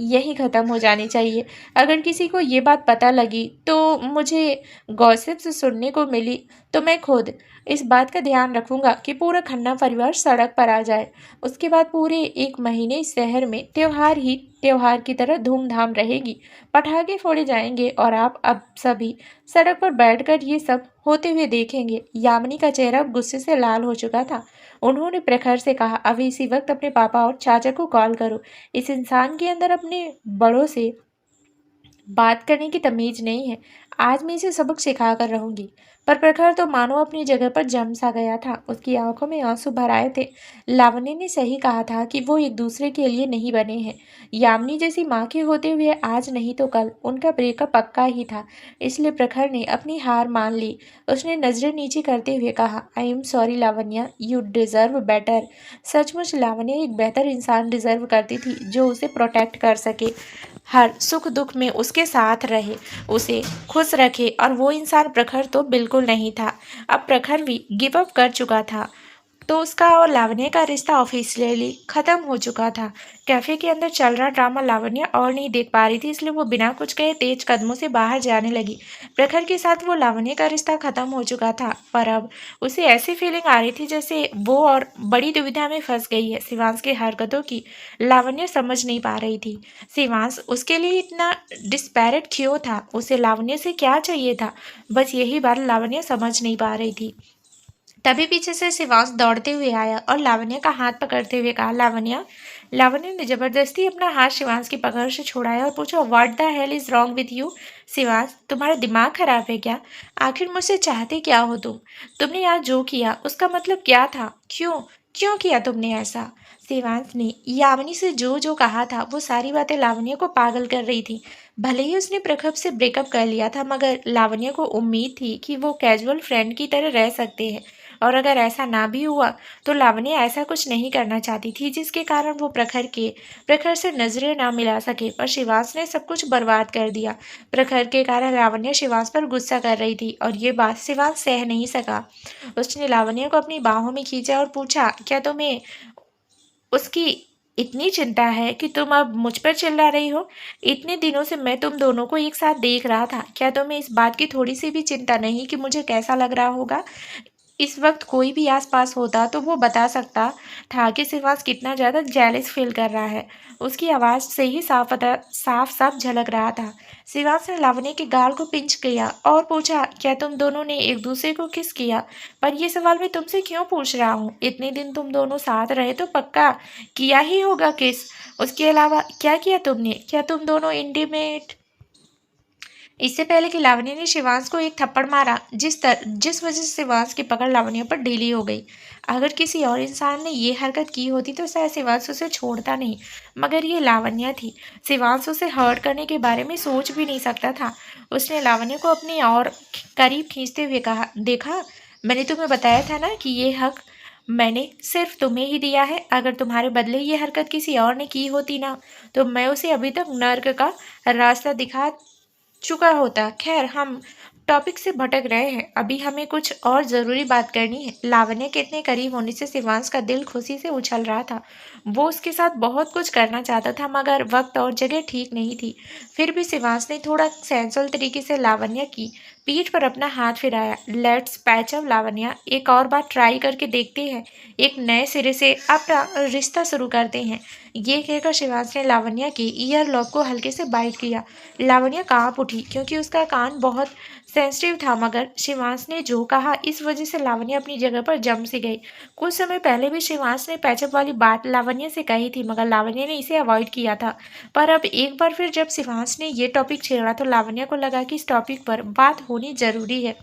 यही ख़त्म हो जानी चाहिए। अगर किसी को ये बात पता लगी तो मुझे गॉसिप से सुनने को मिली तो मैं खुद इस बात का ध्यान रखूंगा कि पूरा खन्ना परिवार सड़क पर आ जाए। उसके बाद पूरे 1 महीने इस शहर में त्योहार ही त्योहार की तरह धूमधाम रहेगी, पटाखे फोड़े जाएंगे और आप अब सभी सड़क पर बैठकर ये सब होते हुए देखेंगे। यामिनी का चेहरा अब गुस्से से लाल हो चुका था। उन्होंने प्रखर से कहा, अभी इसी वक्त अपने पापा और चाचा को कॉल करो, इस इंसान के अंदर अपने बड़ों से बात करने की तमीज नहीं है। आज मैं इसे सबक सिखा कर रहूंगी। पर प्रखर तो मानो अपनी जगह पर जम सा गया था। उसकी आंखों में आंसू भर आए थे। लावण्य ने सही कहा था कि वो एक दूसरे के लिए नहीं बने हैं। यामिनी जैसी माँ के होते हुए आज नहीं तो कल उनका ब्रेकअप पक्का ही था। इसलिए प्रखर ने अपनी हार मान ली। उसने नजरें नीचे करते हुए कहा, I am sorry Lavanya, you deserve better. सचमुच लावण्य एक बेहतर इंसान डिजर्व करती थी जो उसे प्रोटेक्ट कर सके, हर सुख दुख में उसके साथ रहे, उसे खुश रखे। और वो इंसान प्रखर तो बिल्कुल नहीं था। अब प्रखर भी गिव अप कर चुका था। तो उसका और लावण्य का रिश्ता ऑफिशियली खत्म हो चुका था। कैफे के अंदर चल रहा ड्रामा लावण्य और नहीं देख पा रही थी, इसलिए वो बिना कुछ कहे तेज कदमों से बाहर जाने लगी। प्रखर के साथ वो लावण्य का रिश्ता खत्म हो चुका था, पर अब उसे ऐसी फीलिंग आ रही थी जैसे वो और बड़ी दुविधा में फंस गई है। शिवांश की हरकतों की लावण्य समझ नहीं पा रही थी। शिवांश उसके लिए इतना डिस्पैरेट क्यों था? उसे लावण्य से क्या चाहिए था? बस यही बात लावण्य समझ नहीं पा रही थी। तभी पीछे से शिवांश दौड़ते हुए आया और लावण्य का हाथ पकड़ते हुए कहा, लावण्य। लावण्य ने जबरदस्ती अपना हाथ शिवांश की पकड़ से छुड़ाया और पूछा, what the hell is wrong with you? Shivansh, तुम्हारा दिमाग खराब है क्या? आखिर मुझसे चाहते क्या हो तुम? तुमने आज जो किया उसका मतलब क्या था? क्यों क्यों किया तुमने ऐसा? शिवांश ने यामिनी से जो जो कहा था वो सारी बातें लावण्य को पागल कर रही थी। भले ही उसने प्रखर से ब्रेकअप कर लिया था, मगर लावण्य को उम्मीद थी कि वो कैजुअल फ्रेंड की तरह रह सकते हैं। और अगर ऐसा ना भी हुआ तो लावण्य ऐसा कुछ नहीं करना चाहती थी जिसके कारण वो प्रखर से नजरें ना मिला सके। पर शिवांश ने सब कुछ बर्बाद कर दिया। प्रखर के कारण लावण्य शिवांश पर गुस्सा कर रही थी और ये बात शिवांश सह नहीं सका। उसने लावण्य को अपनी बाहों में खींचा और पूछा, क्या तुम्हें उसकी इतनी चिंता है कि तुम अब मुझ पर चिल्ला रही हो? इतने दिनों से मैं तुम दोनों को एक साथ देख रहा था। क्या तुम्हें इस बात की थोड़ी सी भी चिंता नहीं कि मुझे कैसा लग रहा होगा? इस वक्त कोई भी आसपास होता तो वो बता सकता था कि शिवांश कितना ज़्यादा जेलस फील कर रहा है। उसकी आवाज़ से ही साफ साफ झलक रहा था। शिवांश ने लावण्य के गाल को पिंच किया और पूछा, क्या तुम दोनों ने एक दूसरे को किस किया? पर यह सवाल मैं तुमसे क्यों पूछ रहा हूँ? इतने दिन तुम दोनों साथ रहे तो पक्का किया ही होगा किस। उसके अलावा क्या किया तुमने? क्या तुम दोनों इंटीमेट? इससे पहले कि लावण्य ने शिवांश को एक थप्पड़ मारा, जिस वजह से शिवांश की पकड़ लावण्य पर ढीली हो गई। अगर किसी और इंसान ने ये हरकत की होती तो शायद शिवांश उसे छोड़ता नहीं, मगर ये लावण्य थी। शिवांश उसे हर्ट करने के बारे में सोच भी नहीं सकता था। उसने लावण्य को अपनी और करीब खींचते हुए कहा, देखा, मैंने तुम्हें बताया था ना कि ये हक मैंने सिर्फ तुम्हें ही दिया है। अगर तुम्हारे बदले ये हरकत किसी और ने की होती ना, तो मैं उसे अभी तक नर्क का रास्ता दिखा चुका होता। खैर, हम टॉपिक से भटक रहे हैं। अभी हमें कुछ और ज़रूरी बात करनी है। लावण्य के इतने करीब होने से शिवांश का दिल खुशी से उछल रहा था। वो उसके साथ बहुत कुछ करना चाहता था, मगर वक्त और जगह ठीक नहीं थी। फिर भी शिवांश ने थोड़ा सेंसुअल तरीके से लावण्य की पीठ पर अपना हाथ फिराया। लेट्स पैच अप लावण्य, एक और बार ट्राई करके देखते हैं। एक नए सिरे से अपना रिश्ता शुरू करते हैं। ये कहकर शिवांश ने लावण्य की ईयर लॉक को हल्के से बाइट किया। लावण्य कांप उठी क्योंकि उसका कान बहुत सेंसिटिव था, मगर शिवांश ने जो कहा इस वजह से लावण्य अपनी जगह पर जम सी गई। कुछ समय पहले भी शिवांश ने पैचअप वाली बात लावण्य से कही थी, मगर लावण्य ने इसे अवॉइड किया था। पर अब एक बार फिर जब शिवांश ने ये टॉपिक छेड़ा तो लावण्य को लगा कि इस टॉपिक पर बात होनी जरूरी है।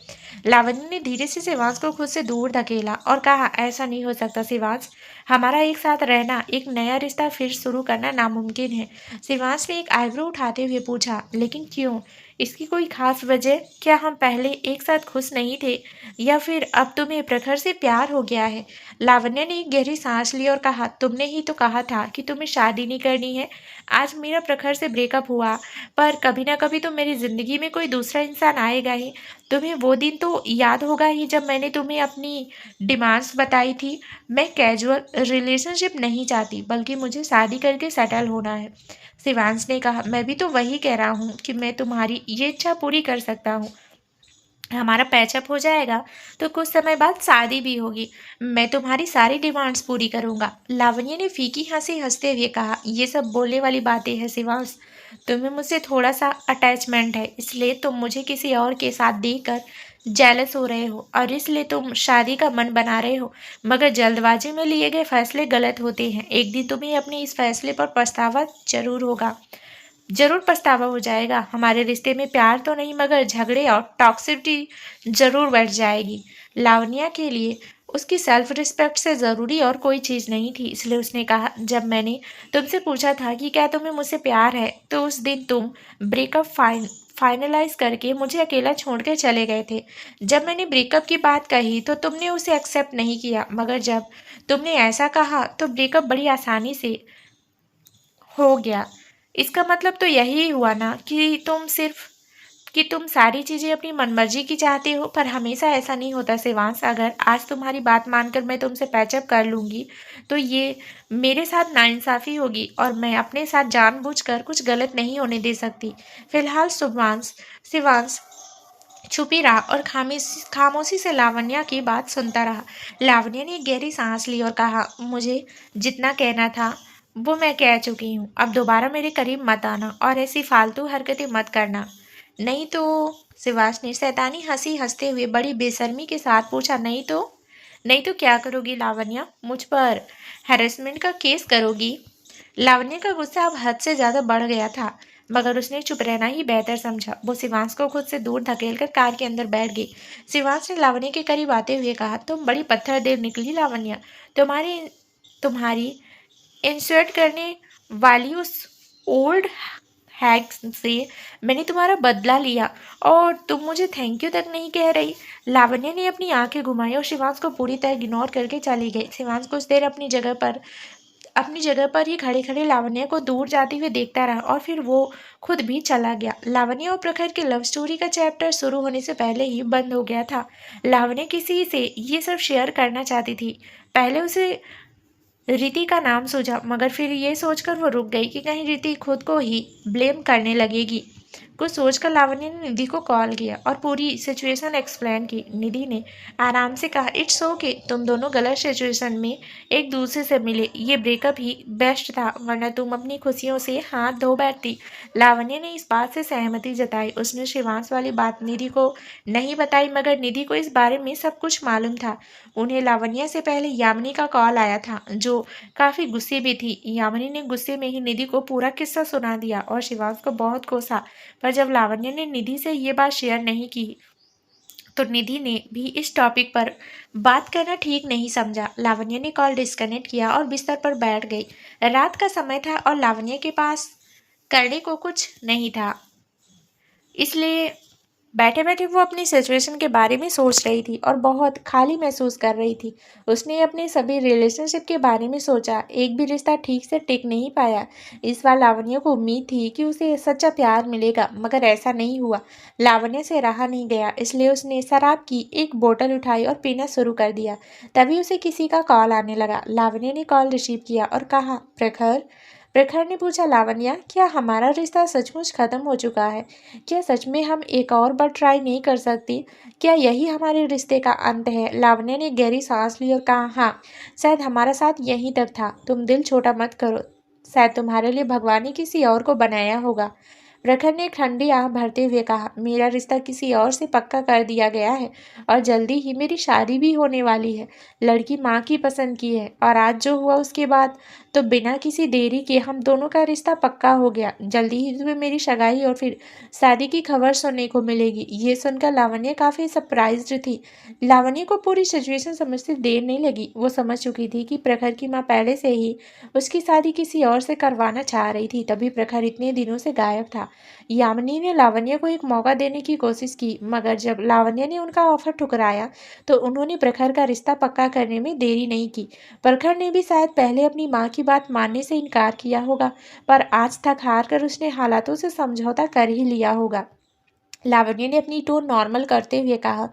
लावण्य ने धीरे से शिवांश को खुद से दूर धकेला और कहा, ऐसा नहीं हो सकता शिवांश, हमारा एक साथ रहना, एक नया रिश्ता फिर शुरू करना नामुमकिन है। शिवांश ने एक आईब्रो उठाते हुए पूछा, लेकिन क्यों? इसकी कोई खास वजह? क्या हम पहले एक साथ खुश नहीं थे, या फिर अब तुम्हें प्रखर से प्यार हो गया है? लावण्य ने एक गहरी सांस ली और कहा, तुमने ही तो कहा था कि तुम्हें शादी नहीं करनी है। आज मेरा प्रखर से ब्रेकअप हुआ, पर कभी ना कभी तो मेरी जिंदगी में कोई दूसरा इंसान आएगा ही। तुम्हें वो दिन तो याद होगा ही जब मैंने तुम्हें अपनी डिमांड्स बताई थी। मैं कैजुअल रिलेशनशिप नहीं चाहती, बल्कि मुझे शादी करके सेटल होना है। शिवांश ने कहा, मैं भी तो वही कह रहा हूँ कि मैं तुम्हारी ये इच्छा पूरी कर सकता हूँ। हमारा पैचअप हो जाएगा तो कुछ समय बाद शादी भी होगी। मैं तुम्हारी सारी डिमांड्स पूरी करूंगा। लावण्य ने फीकी हंसी हंसते हुए कहा, ये सब बोलने वाली बातें हैं शिवांश। तुम्हें मुझसे थोड़ा सा अटैचमेंट है, इसलिए तुम मुझे किसी और के साथ देखकर जेलस हो रहे हो और इसलिए तुम शादी का मन बना रहे हो। मगर जल्दबाजी में लिए गए फैसले गलत होते हैं। एक दिन तुम्हें अपने इस फैसले पर पछतावा जरूर होगा। जरूर पछतावा हो जाएगा। हमारे रिश्ते में प्यार तो नहीं मगर झगड़े और टॉक्सिसिटी जरूर बढ़ जाएगी। लावण्या के लिए उसकी सेल्फ रिस्पेक्ट से ज़रूरी और कोई चीज़ नहीं थी, इसलिए उसने कहा, जब मैंने तुमसे पूछा था कि क्या तुम्हें मुझसे प्यार है, तो उस दिन तुम ब्रेकअप फाइनलाइज करके मुझे अकेला छोड़ के चले गए थे। जब मैंने ब्रेकअप की बात कही तो तुमने उसे एक्सेप्ट नहीं किया, मगर जब तुमने ऐसा कहा तो ब्रेकअप बड़ी आसानी से हो गया। इसका मतलब तो यही हुआ ना कि तुम सारी चीज़ें अपनी मनमर्जी की चाहते हो, पर हमेशा ऐसा नहीं होता शिवांश। अगर आज तुम्हारी बात मानकर मैं तुमसे पैचअप कर लूँगी तो ये मेरे साथ नाइंसाफ़ी होगी और मैं अपने साथ जानबूझकर कुछ गलत नहीं होने दे सकती। फिलहाल शिवांश छुपी रहा और खामोशी से लावण्या की बात सुनता रहा। लावण्या ने एक गहरी सांस ली और कहा, मुझे जितना कहना था वो मैं कह चुकी हूँ। अब दोबारा मेरे करीब मत आना और ऐसी फालतू हरकतें मत करना, नहीं तो। शिवाश ने शैतानी हंसी हंसते हुए बड़ी बेशर्मी के साथ पूछा, नहीं तो क्या करोगी लावण्या? मुझ पर हैरेसमेंट का केस करोगी? लावण्य का गुस्सा अब हद से ज्यादा बढ़ गया था, मगर उसने चुप रहना ही बेहतर समझा। वो शिवांश को खुद से दूर धकेलकर कार के अंदर बैठ गई। शिवांश ने लावण्य के करीब आते हुए कहा, तुम बड़ी पत्थर देव निकली लावण्य। तुम्हारी तुम्हारी इंसर्ट करने वाली उस ओल्ड हैग से मैंने तुम्हारा बदला लिया और तुम मुझे थैंक यू तक नहीं कह रही। लावण्य ने अपनी आंखें घुमाई और शिवांश को पूरी तरह इग्नोर करके चली गई। शिवांश कुछ देर अपनी जगह पर ही खड़े खड़े लावण्य को दूर जाते हुए देखता रहा और फिर वो खुद भी चला गया। लावण्य और प्रखर की लव स्टोरी का चैप्टर शुरू होने से पहले ही बंद हो गया था। लावण्य किसी से ये सब शेयर करना चाहती थी। पहले उसे रिति का नाम सूझा, मगर फिर ये सोचकर वो रुक गई कि कहीं रिति खुद को ही ब्लेम करने लगेगी। कुछ सोचकर लावण्य ने निधि को कॉल किया और पूरी सिचुएशन एक्सप्लेन की। निधि ने आराम से कहा, इट्स ओके, तुम दोनों गलत सिचुएशन में एक दूसरे से मिले, ये ब्रेकअप ही बेस्ट था, वरना तुम अपनी खुशियों से हाथ धो बैठती। लावण्य ने इस बात से सहमति जताई। उसने शिवांश वाली बात निधि को नहीं बताई, मगर निधि को इस बारे में सब कुछ मालूम था। उन्हें लावण्य से पहले यामिनी का कॉल आया था, जो काफी गुस्से में थी। यामिनी ने गुस्से में ही निधि को पूरा किस्सा सुना दिया और शिवांश को बहुत कोसा, पर जब लावण्य ने निधि से ये बात शेयर नहीं की तो निधि ने भी इस टॉपिक पर बात करना ठीक नहीं समझा। लावण्य ने कॉल डिस्कनेक्ट किया और बिस्तर पर बैठ गई। रात का समय था और लावण्य के पास करने को कुछ नहीं था, इसलिए बैठे बैठे वो अपनी सिचुएशन के बारे में सोच रही थी और बहुत खाली महसूस कर रही थी। उसने अपने सभी रिलेशनशिप के बारे में सोचा, एक भी रिश्ता ठीक से टिक नहीं पाया। इस बार लावण्य को उम्मीद थी कि उसे सच्चा प्यार मिलेगा, मगर ऐसा नहीं हुआ। लावण्य से रहा नहीं गया, इसलिए उसने शराब की एक बोतल उठाई और पीना शुरू कर दिया। तभी उसे किसी का कॉल आने लगा। लावण्य ने कॉल रिसीव किया और कहा, प्रखर। प्रखर ने पूछा, लावण्या, क्या हमारा रिश्ता सचमुच खत्म हो चुका है? क्या सच में हम एक और बार ट्राई नहीं कर सकती? क्या यही हमारे रिश्ते का अंत है? लावण्य ने गहरी सांस ली और कहा, हाँ, शायद हमारा साथ यहीं तक था। तुम दिल छोटा मत करो, शायद तुम्हारे लिए भगवान ने किसी और को बनाया होगा। प्रखर ने ठंडी आह भरते हुए कहा, मेरा रिश्ता किसी और से पक्का कर दिया गया है और जल्दी ही मेरी शादी भी होने वाली है। लड़की माँ की पसंद की है और आज जो हुआ उसके बाद तो बिना किसी देरी के हम दोनों का रिश्ता पक्का हो गया। जल्दी ही तुम्हें मेरी सगाई और फिर शादी की खबर सुनने को मिलेगी। ये सुनकर लावण्य काफ़ी सरप्राइज्ड थी। लावण्य को पूरी सिचुएशन समझते देर नहीं लगी। वो समझ चुकी थी कि प्रखर की माँ पहले से ही उसकी शादी किसी और से करवाना चाह रही थी, तभी प्रखर इतने दिनों से गायब था। यामिनी ने लावण्य को एक मौका देने की कोशिश की, मगर जब लावण्य ने उनका ऑफर ठुकराया तो उन्होंने प्रखर का रिश्ता पक्का करने में देरी नहीं की। प्रखर ने भी शायद पहले अपनी माँ की बात मानने से इनकार किया होगा, पर आज तक हार कर उसने हालातों से समझौता कर ही लिया होगा। लावण्य ने अपनी टोन नॉर्मल करते हुए कहा,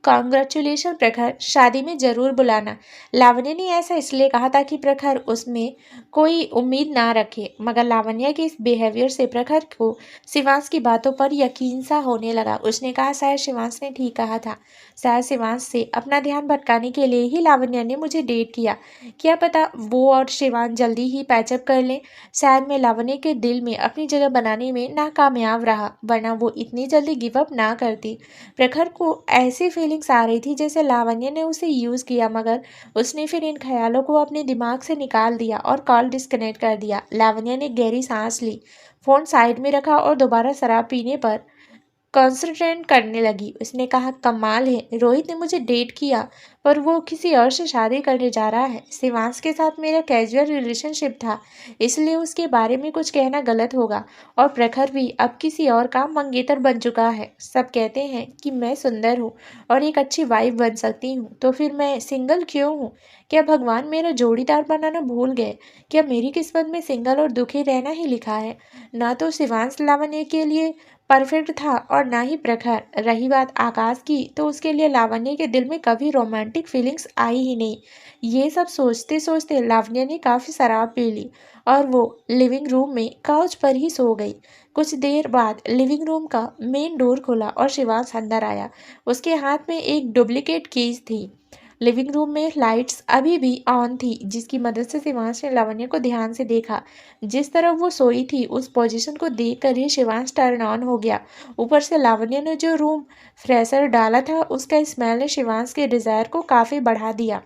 कॉन्ग्रेचुलेशन प्रखर, शादी में जरूर बुलाना। लावण्य ने ऐसा इसलिए कहा ताकि प्रखर उसमें कोई उम्मीद ना रखे, मगर लावण्य के इस बिहेवियर से प्रखर को शिवांश की बातों पर यकीन सा होने लगा। उसने कहा, शायद शिवांश ने ठीक कहा था। शायद शिवांश से अपना ध्यान भटकाने के लिए ही लावण्य ने मुझे डेट किया। क्या पता वो और शिवांश जल्दी ही पैचअप कर लें। शायद मैं लावण्य के दिल में अपनी जगह बनाने में नाकामयाब रहा, वरना वो इतनी जल्दी गिव अप ना करती। प्रखर को ऐसी फीलिंग फीलिंग्स आ रही थी जैसे लावण्य ने उसे यूज़ किया, मगर उसने फिर इन ख्यालों को अपने दिमाग से निकाल दिया और कॉल डिस्कनेक्ट कर दिया। लावण्य ने गहरी सांस ली, फ़ोन साइड में रखा और दोबारा शराब पीने पर कॉन्सन्ट्रेट करने लगी। उसने कहा, कमाल है, रोहित ने मुझे डेट किया पर वो किसी और से शादी करने जा रहा है। शिवांश के साथ मेरा कैजुअल रिलेशनशिप था, इसलिए उसके बारे में कुछ कहना गलत होगा। और प्रखर भी अब किसी और का मंगेतर बन चुका है। सब कहते हैं कि मैं सुंदर हूँ और एक अच्छी वाइफ बन सकती हूँ, तो फिर मैं सिंगल क्यों हूँ? क्या भगवान मेरा जोड़ीदार बनाना भूल गए? क्या मेरी किस्मत में सिंगल और दुखी रहना ही लिखा है? ना तो शिवांश लावण्य के लिए परफेक्ट था और ना ही प्रखर। रही बात आकाश की, तो उसके लिए लावण्य के दिल में कभी रोमांटिक फीलिंग्स आई ही नहीं। ये सब सोचते सोचते लावण्य ने काफ़ी शराब पी ली और वो लिविंग रूम में काउच पर ही सो गई। कुछ देर बाद लिविंग रूम का मेन डोर खुला और शिवांश अंदर आया। उसके हाथ में एक डुप्लीकेट कीज थी। लिविंग रूम में लाइट्स अभी भी ऑन थी, जिसकी मदद से शिवांश ने लावण्य को ध्यान से देखा। जिस तरफ वो सोई थी उस पोजीशन को देखकर ही शिवांश टर्न ऑन हो गया। ऊपर से लावण्य ने जो रूम फ्रेशर डाला था, उसका स्मेल ने शिवांश के डिज़ायर को काफ़ी बढ़ा दिया।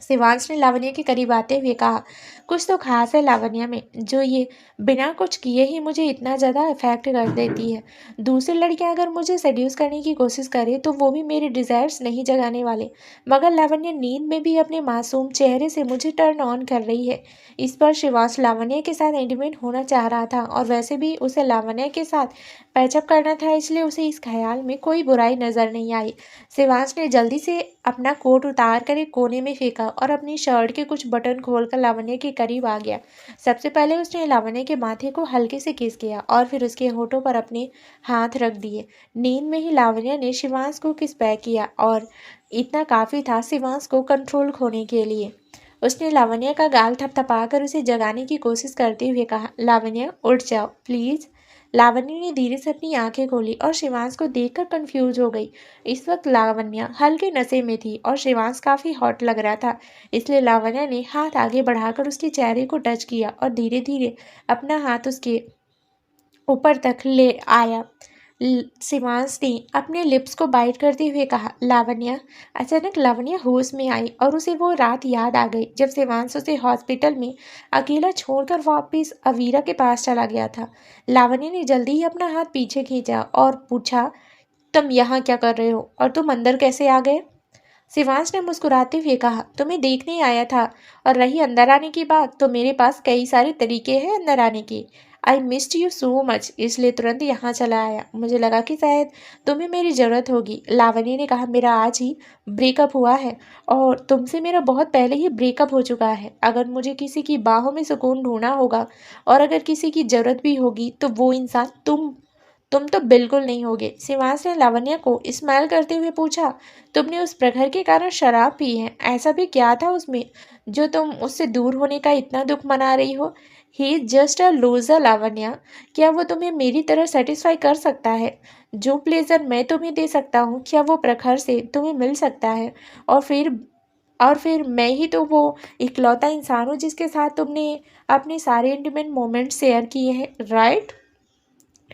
शिवांश ने लावण्य के करीब आते हुए कहा, कुछ तो खास है लावण्य में, जो ये बिना कुछ किए ही मुझे इतना ज़्यादा अफेक्ट कर देती है। दूसरी लड़कियां अगर मुझे सेड्यूस करने की कोशिश करें तो वो भी मेरे डिज़ायर्स नहीं जगाने वाले, मगर लावण्य नींद में भी अपने मासूम चेहरे से मुझे टर्न ऑन कर रही है। इस पर शिवांश लावण्य के साथ इंटीमेट होना चाह रहा था और वैसे भी उसे लावण्य के साथ पैचअप करना था, इसलिए उसे इस ख्याल में कोई बुराई नजर नहीं आई। शिवांश ने जल्दी से अपना कोट उतार कर एक कोने में फेंका और अपनी शर्ट के कुछ बटन खोलकर लावण्य के करीब आ गया। सबसे पहले उसने लावण्य के माथे को हल्के से किस किया और फिर उसके होठों पर अपने हाथ रख दिए। नींद में ही लावण्य ने शिवांश को किस बैक किया और इतना काफ़ी था शिवांश को कंट्रोल खोने के लिए। उसने लावण्य का गाल थपथपाकर उसे जगाने की कोशिश करते हुए कहा, लावण्य उठ जाओ प्लीज़। लावण्य ने धीरे से अपनी आंखें खोली और शिवांश को देखकर कंफ्यूज हो गई। इस वक्त लावण्य हल्के नशे में थी और शिवांश काफ़ी हॉट लग रहा था, इसलिए लावण्य ने हाथ आगे बढ़ाकर उसके चेहरे को टच किया और धीरे धीरे अपना हाथ उसके ऊपर तक ले आया। शिवांश ने अपने लिप्स को बाइट करते हुए कहा, लावण्य। अचानक लावण्य होश में आई और उसे वो रात याद आ गई जब शिवांश उसे हॉस्पिटल में अकेला छोड़कर वापस अवीरा के पास चला गया था। लावण्य ने जल्दी ही अपना हाथ पीछे खींचा और पूछा, तुम यहाँ क्या कर रहे हो और तुम अंदर कैसे आ गए? शिवांश ने मुस्कुराते हुए कहा, तुम्हें देखने आया था, और रही अंदर आने की बात, तो मेरे पास कई सारे तरीके हैं अंदर आने के। I missed you so much, इसलिए तुरंत यहाँ चला आया। मुझे लगा कि शायद तुम्हें मेरी ज़रूरत होगी। लावण्य ने कहा, मेरा आज ही ब्रेकअप हुआ है और तुमसे मेरा बहुत पहले ही ब्रेकअप हो चुका है। अगर मुझे किसी की बाहों में सुकून ढूंढना होगा और अगर किसी की ज़रूरत भी होगी तो वो इंसान तुम तो बिल्कुल नहीं होगे। शिवांश ने लावण्य को स्माइल करते हुए पूछा, तुमने उस प्रखर के कारण शराब पी है, ऐसा भी क्या था उसमें जो तुम उससे दूर होने का इतना दुख मना रही हो? He is just a loser Lavanya. क्या वो तुम्हें मेरी तरह सेटिस्फाई कर सकता है? जो प्लेजर मैं तुम्हें दे सकता हूँ, क्या वो प्रखर से तुम्हें मिल सकता है? और फिर मैं ही तो वो इकलौता इंसान हूँ जिसके साथ तुमने अपने सारे इंटीमेट मोमेंट शेयर किए हैं, राइट?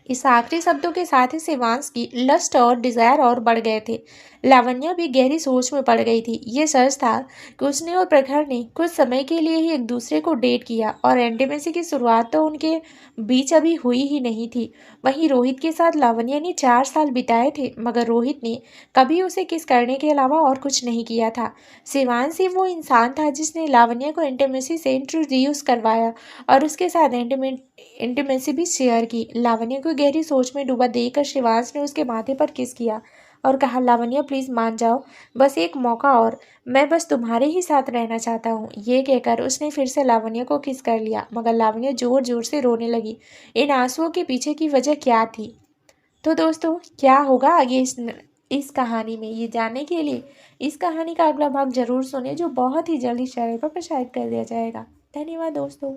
इस आखिरी शब्दों के साथ ही शिवांश की लस्ट और डिजायर और बढ़ गए थे। लावण्य भी गहरी सोच में पड़ गई थी। ये सच था कि उसने और प्रखर ने कुछ समय के लिए ही एक दूसरे को डेट किया और इंटीमेसी की शुरुआत तो उनके बीच अभी हुई ही नहीं थी। वहीं रोहित के साथ लावण्य ने 4 साल बिताए थे, मगर रोहित ने कभी उसे किस करने के अलावा और कुछ नहीं किया था। शिवांश ही वो इंसान था जिसने लावण्य को इंटीमेसी से इंट्रोड्यूस करवाया और उसके साथ इंटीमेसी भी शेयर की। लावण्य को गहरी सोच में डूबा देखकर शिवांश ने उसके माथे पर किस किया और कहा, लावण्य प्लीज मान जाओ, बस एक मौका और, मैं बस तुम्हारे ही साथ रहना चाहता हूँ। ये कहकर उसने फिर से लावण्य को किस कर लिया, मगर लावण्य जोर जोर से रोने लगी। इन आंसुओं के पीछे की वजह क्या थी? तो दोस्तों, क्या होगा आगे इस कहानी में, ये जानने के लिए इस कहानी का अगला भाग जरूर सुने, जो बहुत ही जल्दी चैनल पर प्रसारित कर दिया जाएगा। धन्यवाद दोस्तों।